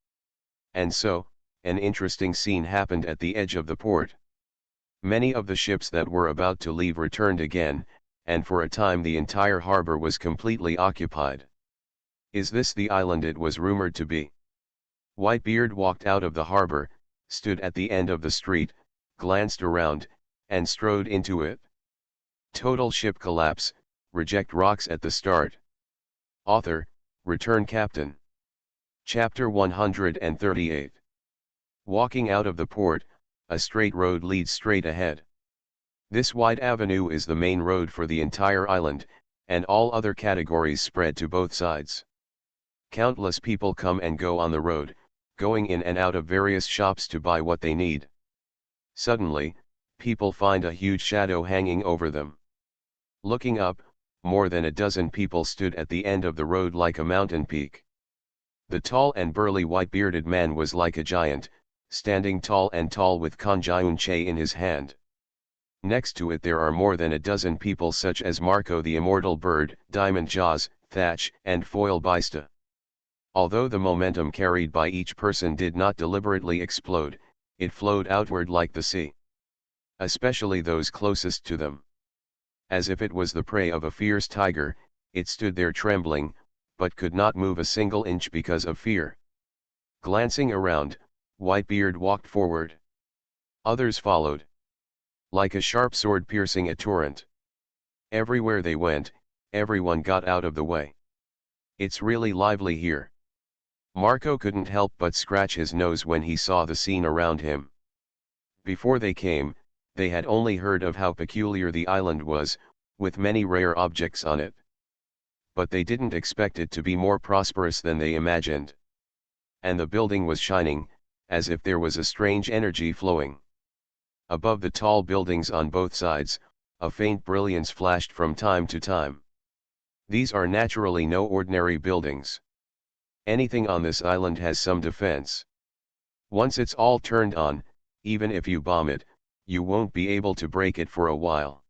And so, an interesting scene happened at the edge of the port. Many of the ships that were about to leave returned again, and for a time the entire harbor was completely occupied. Is this the island it was rumored to be? Whitebeard walked out of the harbor, stood at the end of the street, glanced around, and strode into it. Total ship collapse, reject rocks at the start. Author, Return Captain. Chapter 138. Walking out of the port, a straight road leads straight ahead. This wide avenue is the main road for the entire island, and all other categories spread to both sides. Countless people come and go on the road, going in and out of various shops to buy what they need. Suddenly, people find a huge shadow hanging over them. Looking up, more than a dozen people stood at the end of the road like a mountain peak. The tall and burly white-bearded man was like a giant, standing tall and tall with Conjunche in his hand. Next to it there are more than a dozen people such as Marco the Immortal Bird, Diamond Jaws, Thatch, and Foil Bista. Although the momentum carried by each person did not deliberately explode, it flowed outward like the sea. Especially those closest to them. As if it was the prey of a fierce tiger, it stood there trembling, but could not move a single inch because of fear. Glancing around, Whitebeard walked forward. Others followed. Like a sharp sword piercing a torrent. Everywhere they went, everyone got out of the way. It's really lively here. Marco couldn't help but scratch his nose when he saw the scene around him. Before they came, they had only heard of how peculiar the island was, with many rare objects on it. But they didn't expect it to be more prosperous than they imagined. and the building was shining, as if there was a strange energy flowing. Above the tall buildings on both sides, a faint brilliance flashed from time to time. These are naturally no ordinary buildings. Anything on this island has some defense. Once it's all turned on, even if you bomb it, you won't be able to break it for a while.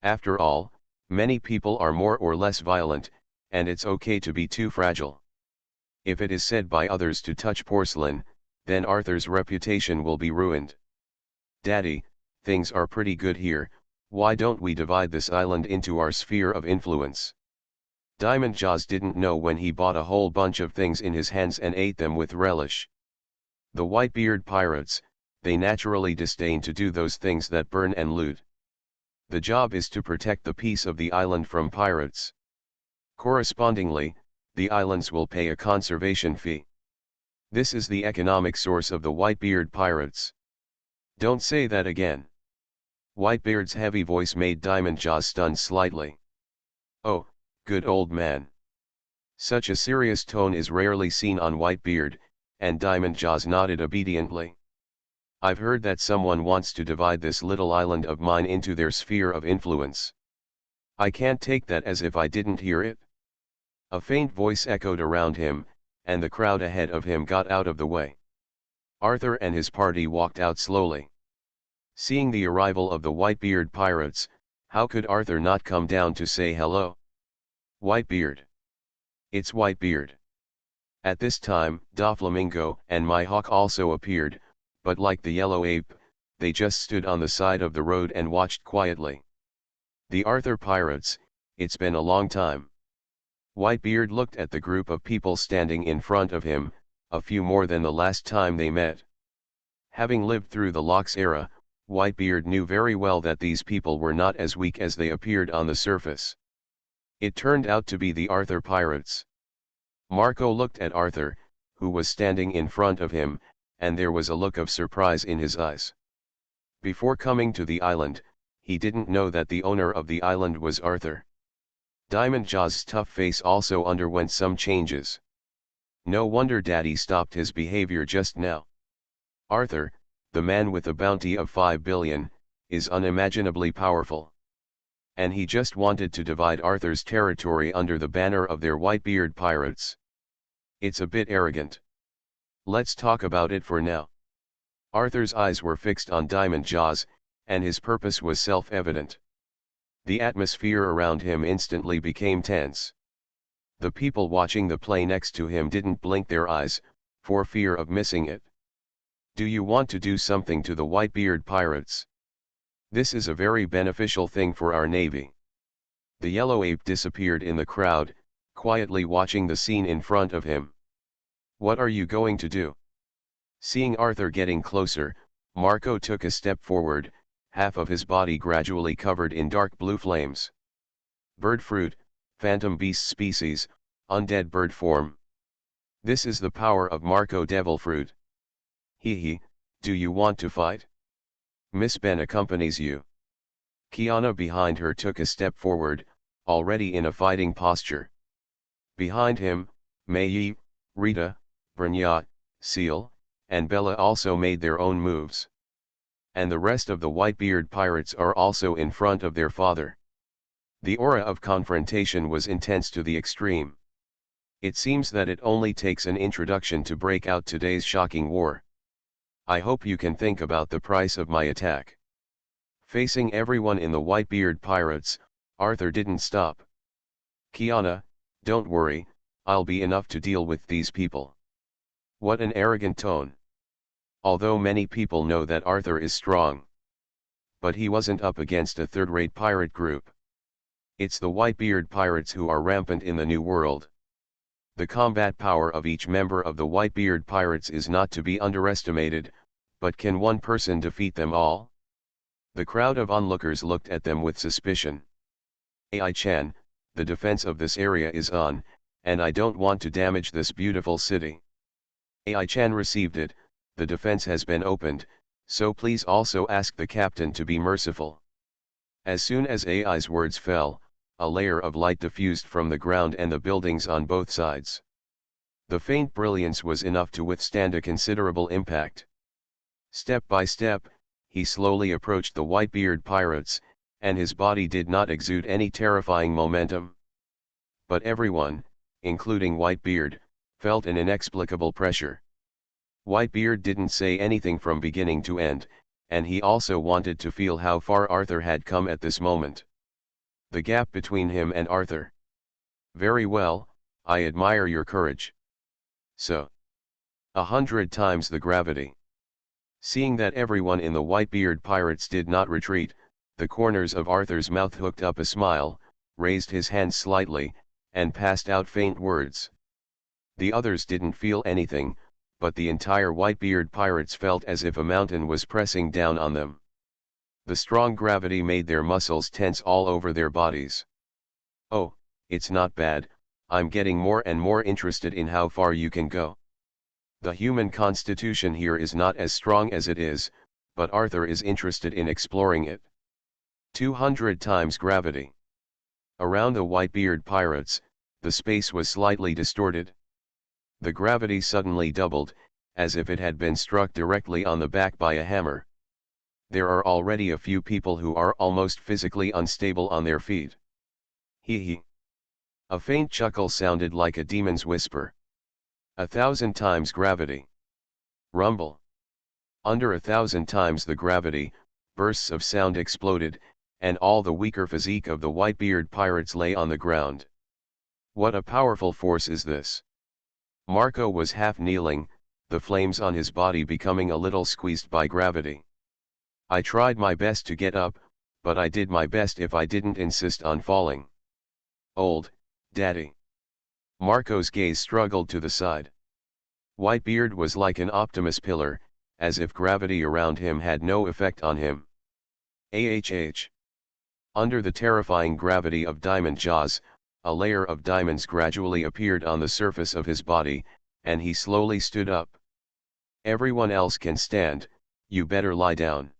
After all, many people are more or less violent, and it's okay to be too fragile. If it is said by others to touch porcelain, then Arthur's reputation will be ruined. Daddy, things are pretty good here, why don't we divide this island into our sphere of influence? Diamond Jaws didn't know when he bought a whole bunch of things in his hands and ate them with relish. The Whitebeard pirates, they naturally disdain to do those things that burn and loot. The job is to protect the peace of the island from pirates. Correspondingly, the islands will pay a conservation fee. This is the economic source of the Whitebeard pirates. Don't say that again. Whitebeard's heavy voice made Diamond Jaws stun slightly. Oh, good old man. Such a serious tone is rarely seen on Whitebeard, and Diamond Jaws nodded obediently. I've heard that someone wants to divide this little island of mine into their sphere of influence. I can't take that as if I didn't hear it. A faint voice echoed around him, and the crowd ahead of him got out of the way. Arthur and his party walked out slowly. Seeing the arrival of the Whitebeard pirates, how could Arthur not come down to say hello? Whitebeard. It's Whitebeard. At this time, Doflamingo and Mihawk also appeared, but like the yellow ape, they just stood on the side of the road and watched quietly. The Arthur pirates, it's been a long time. Whitebeard looked at the group of people standing in front of him, a few more than the last time they met. Having lived through the Locks era, Whitebeard knew very well that these people were not as weak as they appeared on the surface. It turned out to be the Arthur pirates. Marco looked at Arthur, who was standing in front of him, and there was a look of surprise in his eyes. Before coming to the island, he didn't know that the owner of the island was Arthur. Diamond Jaws' tough face also underwent some changes. No wonder Daddy stopped his behavior just now. Arthur, the man with a bounty of 5 billion, is unimaginably powerful. And he just wanted to divide Arthur's territory under the banner of their Whitebeard pirates. It's a bit arrogant. Let's talk about it for now. Arthur's eyes were fixed on Diamond Jaws, and his purpose was self-evident. The atmosphere around him instantly became tense. The people watching the play next to him didn't blink their eyes, for fear of missing it. Do you want to do something to the Whitebeard pirates? This is a very beneficial thing for our navy. The yellow ape disappeared in the crowd, quietly watching the scene in front of him. What are you going to do? Seeing Arthur getting closer, Marco took a step forward, half of his body gradually covered in dark blue flames. Bird fruit, phantom beast species, undead bird form. This is the power of Marco Devil Fruit. Hee, do you want to fight? Miss Ben accompanies you. Kiana behind her took a step forward, already in a fighting posture. Behind him, Mei, Rita, Branya, Seal, and Bella also made their own moves. And the rest of the Whitebeard pirates are also in front of their father. The aura of confrontation was intense to the extreme. It seems that it only takes an introduction to break out today's shocking war. I hope you can think about the price of my attack. Facing everyone in the Whitebeard pirates, Arthur didn't stop. Kiana, don't worry, I'll be enough to deal with these people. What an arrogant tone. Although many people know that Arthur is strong. But he wasn't up against a third-rate pirate group. It's the Whitebeard pirates who are rampant in the New World. The combat power of each member of the Whitebeard pirates is not to be underestimated, but can one person defeat them all? The crowd of onlookers looked at them with suspicion. Ai-chan, the defense of this area is on, and I don't want to damage this beautiful city. Ai-chan received it, the defense has been opened, so please also ask the captain to be merciful. As soon as Ai's words fell, a layer of light diffused from the ground and the buildings on both sides. The faint brilliance was enough to withstand a considerable impact. Step by step, he slowly approached the Whitebeard pirates, and his body did not exude any terrifying momentum. But everyone, including Whitebeard, felt an inexplicable pressure. Whitebeard didn't say anything from beginning to end, and he also wanted to feel how far Arthur had come at this moment. The gap between him and Arthur. Very well, I admire your courage. So. 100 times the gravity. Seeing that everyone in the Whitebeard pirates did not retreat, the corners of Arthur's mouth hooked up a smile, raised his hand slightly, and passed out faint words. The others didn't feel anything, but the entire Whitebeard pirates felt as if a mountain was pressing down on them. The strong gravity made their muscles tense all over their bodies. Oh, it's not bad, I'm getting more and more interested in how far you can go. The human constitution here is not as strong as it is, but Arthur is interested in exploring it. 200 times gravity. Around the Whitebeard pirates, the space was slightly distorted. The gravity suddenly doubled, as if it had been struck directly on the back by a hammer. There are already a few people who are almost physically unstable on their feet. Hee hee. A faint chuckle sounded like a demon's whisper. 1,000 times gravity. Rumble. Under 1,000 times the gravity, bursts of sound exploded, and all the weaker physique of the Whitebeard pirates lay on the ground. What a powerful force is this? Marco was half kneeling, the flames on his body becoming a little squeezed by gravity. I tried my best to get up, but I did my best if I didn't insist on falling. Old Daddy. Marco's gaze struggled to the side. Whitebeard was like an Optimus pillar, as if gravity around him had no effect on him. AHH. Under the terrifying gravity of diamond jaws, a layer of diamonds gradually appeared on the surface of his body, and he slowly stood up. Everyone else can stand, you better lie down.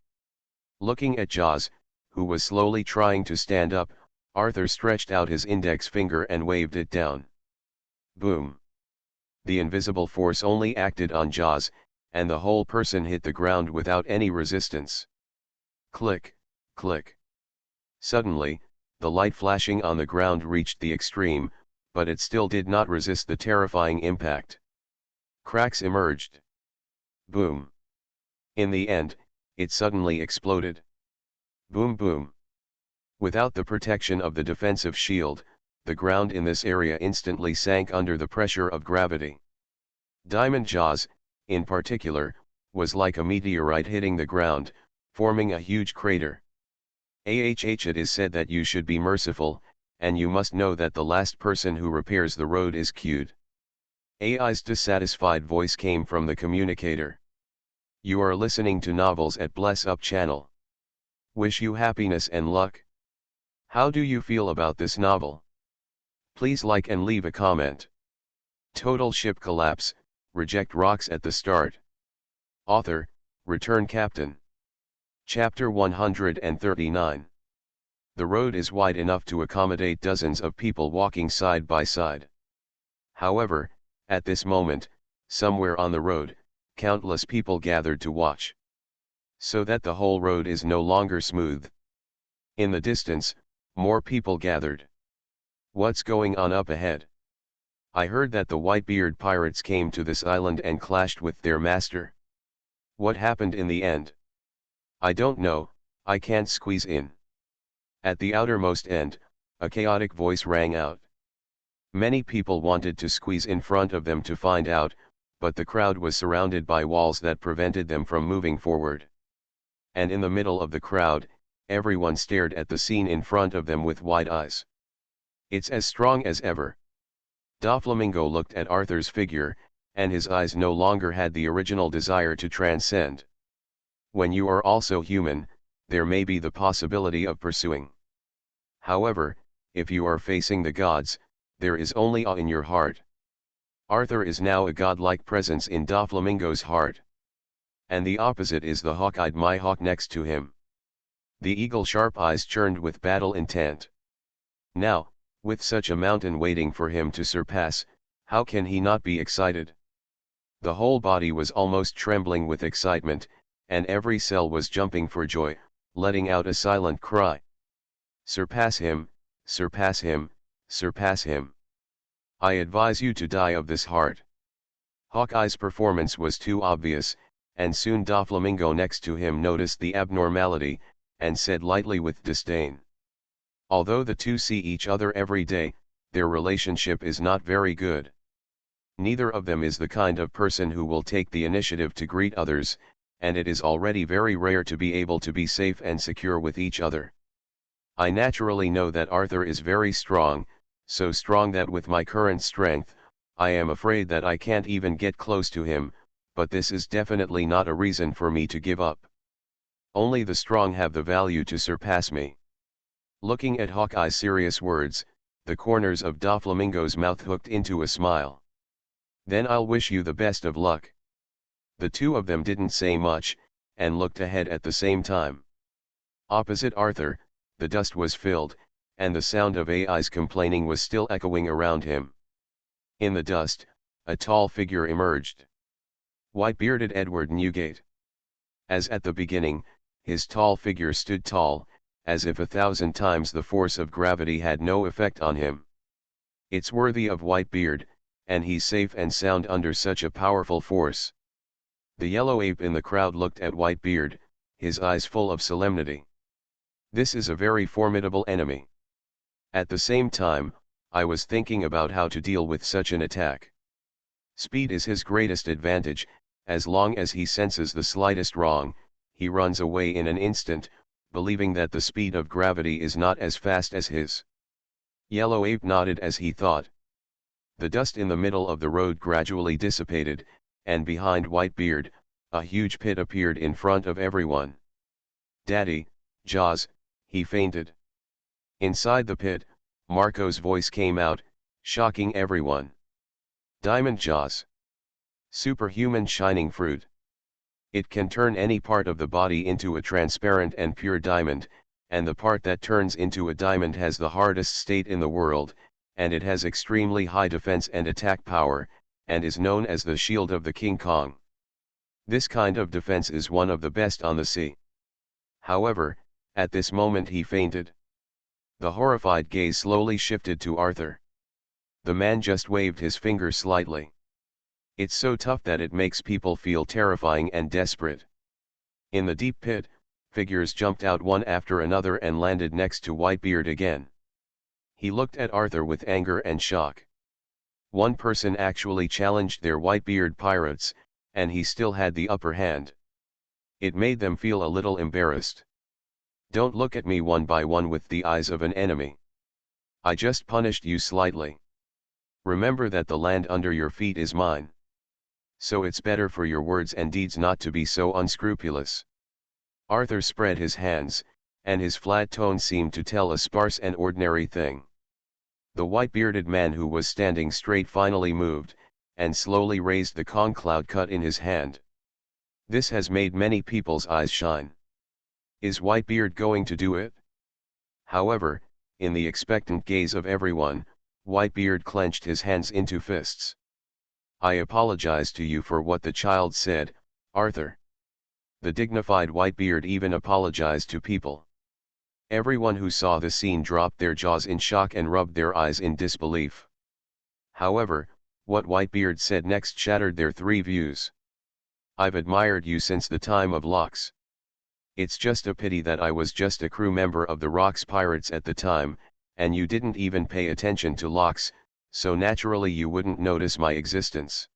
Looking at Jaws, who was slowly trying to stand up, Arthur stretched out his index finger and waved it down. Boom. The invisible force only acted on Jaws, and the whole person hit the ground without any resistance. Click, click. Suddenly, the light flashing on the ground reached the extreme, but it still did not resist the terrifying impact. Cracks emerged. Boom. In the end, it suddenly exploded. Boom boom. Without the protection of the defensive shield, the ground in this area instantly sank under the pressure of gravity. Diamond Jaws, in particular, was like a meteorite hitting the ground, forming a huge crater. It is said that you should be merciful, and you must know that the last person who repairs the road is cute. AI's dissatisfied voice came from the communicator. You are listening to Novels at Bless Up channel. Wish you happiness and luck. How do you feel about this novel? Please like and leave a comment. Total ship collapse, reject rocks at the start. Author, Return Captain. Chapter 139. The road is wide enough to accommodate dozens of people walking side by side. However, at this moment, somewhere on the road, countless people gathered to watch. So that the whole road is no longer smooth. In the distance, more people gathered. What's going on up ahead? I heard that the Whitebeard pirates came to this island and clashed with their master. What happened in the end? I don't know, I can't squeeze in. At the outermost end, a chaotic voice rang out. Many people wanted to squeeze in front of them to find out, but the crowd was surrounded by walls that prevented them from moving forward. And in the middle of the crowd, everyone stared at the scene in front of them with wide eyes. It's as strong as ever. Doflamingo looked at Arthur's figure, and his eyes no longer had the original desire to transcend. When you are also human, there may be the possibility of pursuing. However, if you are facing the gods, there is only awe in your heart. Arthur is now a godlike presence in Doflamingo's heart. And the opposite is the hawk-eyed Mihawk next to him. The eagle sharp eyes churned with battle intent. Now, with such a mountain waiting for him to surpass, How can he not be excited? The whole body was almost trembling with excitement, and every cell was jumping for joy, letting out a silent cry. Surpass him, surpass him, surpass him. I advise you to die of this heart. Hawkeye's performance was too obvious, and soon Doflamingo next to him noticed the abnormality, and said lightly with disdain. Although the two see each other every day, their relationship is not very good. Neither of them is the kind of person who will take the initiative to greet others, and it is already very rare to be able to be safe and secure with each other. I naturally know that Arthur is very strong, so strong that with my current strength, I am afraid that I can't even get close to him, but this is definitely not a reason for me to give up. Only the strong have the value to surpass me. Looking at Hawkeye's serious words, the corners of Doflamingo's mouth hooked into a smile. Then I'll wish you the best of luck. The two of them didn't say much, and looked ahead at the same time. Opposite Arthur, the dust was filled, and the sound of AI's complaining was still echoing around him. In the dust, a tall figure emerged. White-bearded Edward Newgate. As at the beginning, his tall figure stood tall, as if 1,000 times the force of gravity had no effect on him. It's worthy of Whitebeard, and he's safe and sound under such a powerful force. The yellow ape in the crowd looked at Whitebeard, his eyes full of solemnity. This is a very formidable enemy. At the same time, I was thinking about how to deal with such an attack. Speed is his greatest advantage. As long as he senses the slightest wrong, he runs away in an instant, believing that the speed of gravity is not as fast as his. Yellow Ape nodded as he thought. The dust in the middle of the road gradually dissipated, and behind Whitebeard, a huge pit appeared in front of everyone. "Daddy, Jaws," he fainted. Inside the pit, Marco's voice came out, shocking everyone. "Diamond Jaws. Superhuman shining fruit. It can turn any part of the body into a transparent and pure diamond, and the part that turns into a diamond has the hardest state in the world, and it has extremely high defense and attack power, and is known as the shield of the King Kong. This kind of defense is one of the best on the sea." However, at this moment he fainted. The horrified gaze slowly shifted to Arthur. The man just waved his finger slightly. It's so tough that it makes people feel terrifying and desperate. In the deep pit, figures jumped out one after another and landed next to Whitebeard again. He looked at Arthur with anger and shock. One person actually challenged their Whitebeard pirates, and he still had the upper hand. It made them feel a little embarrassed. "Don't look at me one by one with the eyes of an enemy. I just punished you slightly. Remember that the land under your feet is mine. So it's better for your words and deeds not to be so unscrupulous." Arthur spread his hands, and his flat tone seemed to tell a sparse and ordinary thing. The white-bearded man who was standing straight finally moved, and slowly raised the Kong cloud cut in his hand. This has made many people's eyes shine. Is Whitebeard going to do it? However, in the expectant gaze of everyone, Whitebeard clenched his hands into fists. "I apologize to you for what the child said, Arthur." The dignified Whitebeard even apologized to people. Everyone who saw the scene dropped their jaws in shock and rubbed their eyes in disbelief. However, what Whitebeard said next shattered their three views. "I've admired you since the time of Locks. It's just a pity that I was just a crew member of the Rocks Pirates at the time, and you didn't even pay attention to Locks, so naturally you wouldn't notice my existence.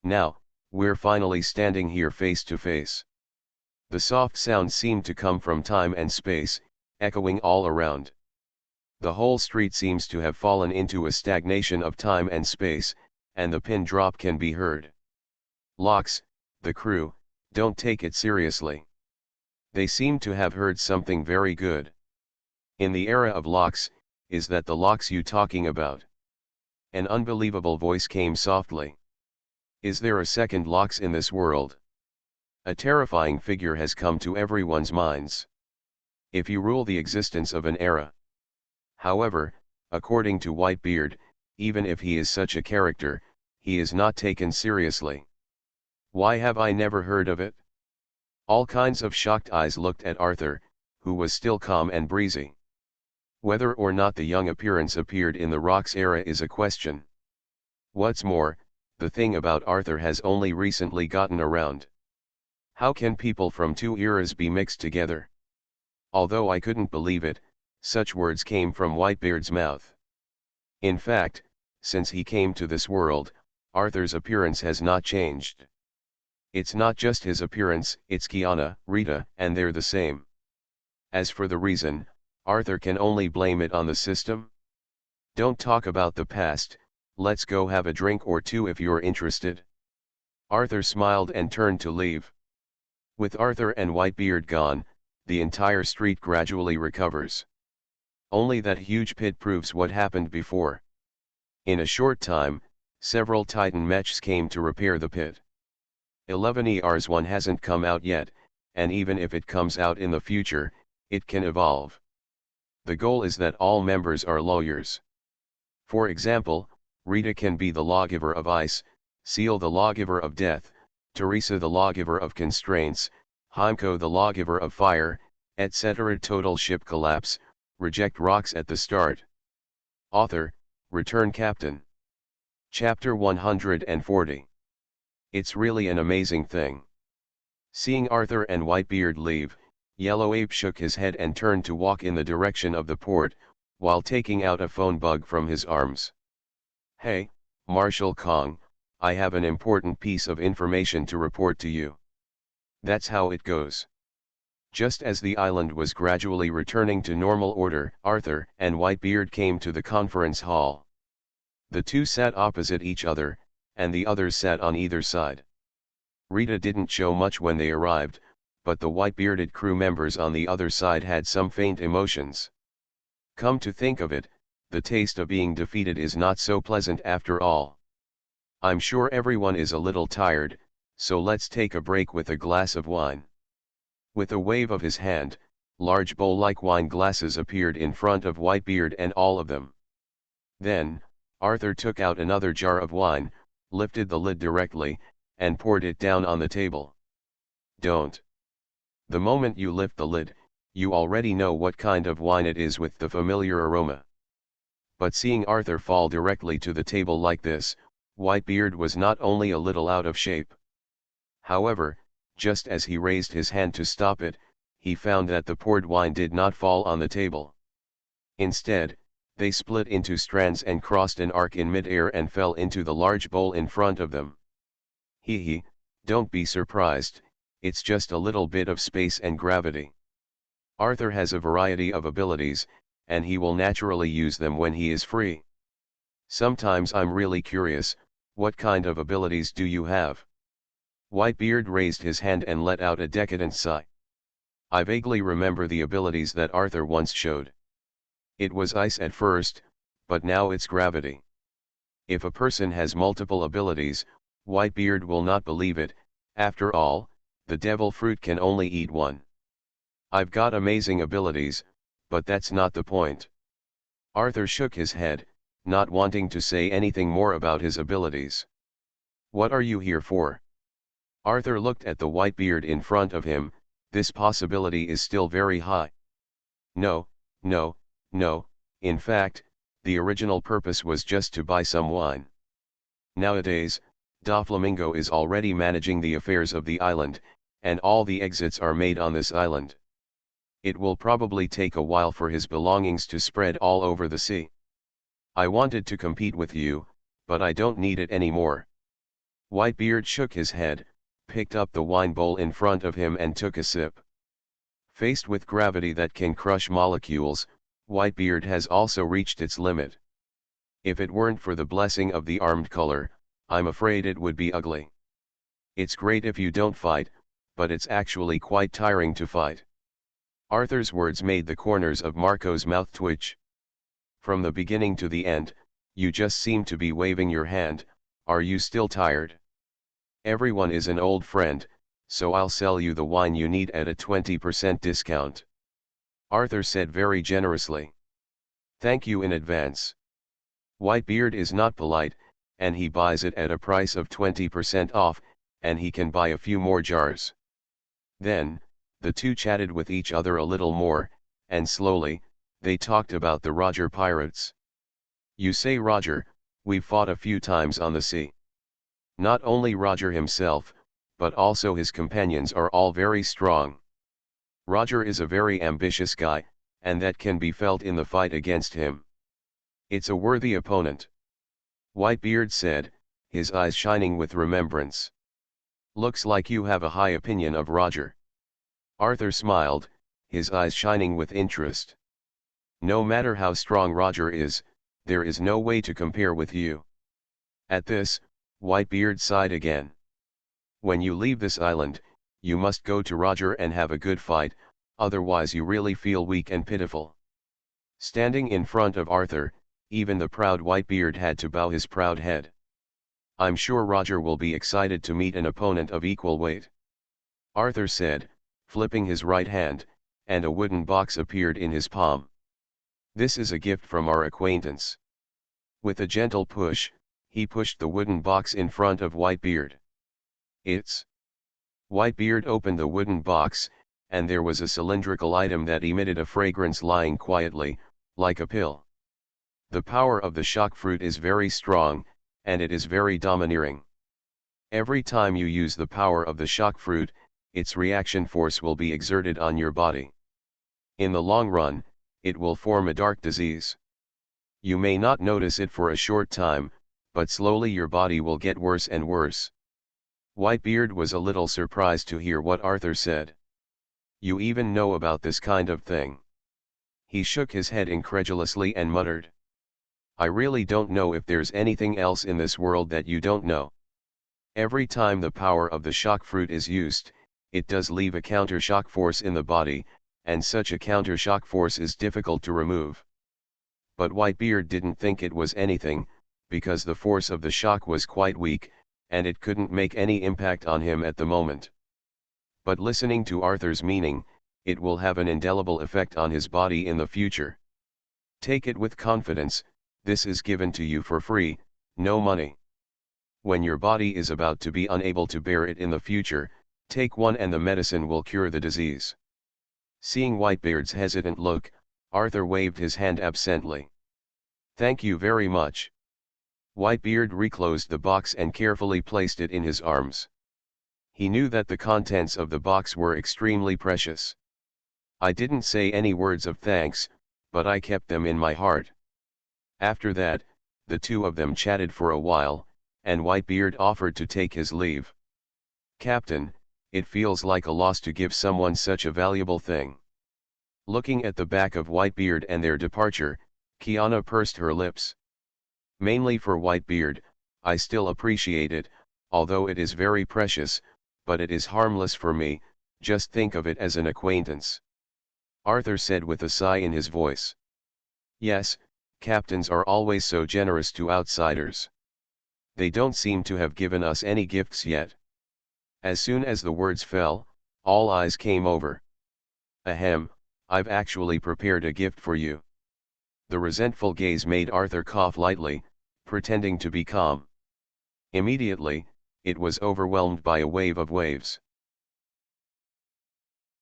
Now, we're finally standing here face to face." The soft sound seemed to come from time and space, echoing all around. The whole street seems to have fallen into a stagnation of time and space, and the pin drop can be heard. Locks, the crew, don't take it seriously. They seem to have heard something very good. In the era of Locks, is that the Locks you talking about? An unbelievable voice came softly. Is there a second Locks in this world? A terrifying figure has come to everyone's minds. If you rule the existence of an era. However, according to Whitebeard, even if he is such a character, he is not taken seriously. Why have I never heard of it? All kinds of shocked eyes looked at Arthur, who was still calm and breezy. Whether or not the young appearance appeared in the Rocks era is a question. What's more, the thing about Arthur has only recently gotten around. How can people from two eras be mixed together? Although I couldn't believe it, such words came from Whitebeard's mouth. In fact, since he came to this world, Arthur's appearance has not changed. It's not just his appearance, it's Kiana, Rita, and they're the same. As for the reason, Arthur can only blame it on the system. Don't talk about the past, let's go have a drink or two if you're interested. Arthur smiled and turned to leave. With Arthur and Whitebeard gone, the entire street gradually recovers. Only that huge pit proves what happened before. In a short time, several Titan mechs came to repair the pit. 11ERS1 hasn't come out yet, and even if it comes out in the future, it can evolve. The goal is that all members are lawyers. For example, Rita can be the lawgiver of ice, Seal the lawgiver of death, Teresa the lawgiver of constraints, Heimko the lawgiver of fire, etc. Total ship collapse, reject rocks at the start. Author, Return Captain. Chapter 140. It's really an amazing thing. Seeing Arthur and Whitebeard leave, Yellow Ape shook his head and turned to walk in the direction of the port, while taking out a phone bug from his arms. Hey, Marshal Kong, I have an important piece of information to report to you. That's how it goes. Just as the island was gradually returning to normal order, Arthur and Whitebeard came to the conference hall. The two sat opposite each other, and the others sat on either side. Rita didn't show much when they arrived, but the white-bearded crew members on the other side had some faint emotions. Come to think of it, the taste of being defeated is not so pleasant after all. I'm sure everyone is a little tired, so let's take a break with a glass of wine. With a wave of his hand, large bowl-like wine glasses appeared in front of Whitebeard and all of them. Then, Arthur took out another jar of wine, lifted the lid directly, and poured it down on the table. Don't. The moment you lift the lid, you already know what kind of wine it is with the familiar aroma. But seeing Arthur fall directly to the table like this, Whitebeard was not only a little out of shape. However, just as he raised his hand to stop it, he found that the poured wine did not fall on the table. Instead, they split into strands and crossed an arc in mid-air and fell into the large bowl in front of them. Hee, don't be surprised, it's just a little bit of space and gravity. Arthur has a variety of abilities, and he will naturally use them when he is free. Sometimes I'm really curious, what kind of abilities do you have? Whitebeard raised his hand and let out a decadent sigh. I vaguely remember the abilities that Arthur once showed. It was ice at first, but now it's gravity. If a person has multiple abilities, Whitebeard will not believe it. After all, the devil fruit can only eat one. I've got amazing abilities, but that's not the point. Arthur shook his head, not wanting to say anything more about his abilities. What are you here for? Arthur looked at the Whitebeard in front of him. This possibility is still very high. No, in fact, the original purpose was just to buy some wine. Nowadays, Doflamingo is already managing the affairs of the island, and all the exits are made on this island. It will probably take a while for his belongings to spread all over the sea. I wanted to compete with you, but I don't need it anymore. Whitebeard shook his head, picked up the wine bowl in front of him and took a sip. Faced with gravity that can crush molecules, Whitebeard has also reached its limit. If it weren't for the blessing of the armed color, I'm afraid it would be ugly. It's great if you don't fight, but it's actually quite tiring to fight. Arthur's words made the corners of Marco's mouth twitch. From the beginning to the end, you just seem to be waving your hand. Are you still tired? Everyone is an old friend, so I'll sell you the wine you need at a 20% discount. Arthur said very generously. Thank you in advance. Whitebeard is not polite, and he buys it at a price of 20% off, and he can buy a few more jars. Then, the two chatted with each other a little more, and slowly, they talked about the Roger pirates. You say Roger, we've fought a few times on the sea. Not only Roger himself, but also his companions are all very strong. Roger is a very ambitious guy, and that can be felt in the fight against him. It's a worthy opponent. Whitebeard said, his eyes shining with remembrance. Looks like you have a high opinion of Roger. Arthur smiled, his eyes shining with interest. No matter how strong Roger is, there is no way to compare with you. At this, Whitebeard sighed again. When you leave this island, you must go to Roger and have a good fight, otherwise you really feel weak and pitiful. Standing in front of Arthur, even the proud Whitebeard had to bow his proud head. I'm sure Roger will be excited to meet an opponent of equal weight. Arthur said, flipping his right hand, and a wooden box appeared in his palm. This is a gift from our acquaintance. With a gentle push, he pushed the wooden box in front of Whitebeard. It's. Whitebeard opened the wooden box, and there was a cylindrical item that emitted a fragrance lying quietly, like a pill. The power of the shock fruit is very strong, and it is very domineering. Every time you use the power of the shock fruit, its reaction force will be exerted on your body. In the long run, it will form a dark disease. You may not notice it for a short time, but slowly your body will get worse and worse. Whitebeard was a little surprised to hear what Arthur said. You even know about this kind of thing? He shook his head incredulously and muttered. I really don't know if there's anything else in this world that you don't know. Every time the power of the shock fruit is used, it does leave a counter-shock force in the body, and such a counter-shock force is difficult to remove. But Whitebeard didn't think it was anything, because the force of the shock was quite weak, and it couldn't make any impact on him at the moment. But listening to Arthur's meaning, it will have an indelible effect on his body in the future. Take it with confidence, this is given to you for free, no money. When your body is about to be unable to bear it in the future, take one and the medicine will cure the disease. Seeing Whitebeard's hesitant look, Arthur waved his hand absently. Thank you very much. Whitebeard reclosed the box and carefully placed it in his arms. He knew that the contents of the box were extremely precious. I didn't say any words of thanks, but I kept them in my heart. After that, the two of them chatted for a while, and Whitebeard offered to take his leave. Captain, it feels like a loss to give someone such a valuable thing. Looking at the back of Whitebeard and their departure, Kiana pursed her lips. Mainly for Whitebeard, I still appreciate it, although it is very precious, but it is harmless for me, just think of it as an acquaintance. Arthur said with a sigh in his voice. Yes, captains are always so generous to outsiders. They don't seem to have given us any gifts yet. As soon as the words fell, all eyes came over. Ahem, I've actually prepared a gift for you. The resentful gaze made Arthur cough lightly, pretending to be calm. Immediately, it was overwhelmed by a wave of waves.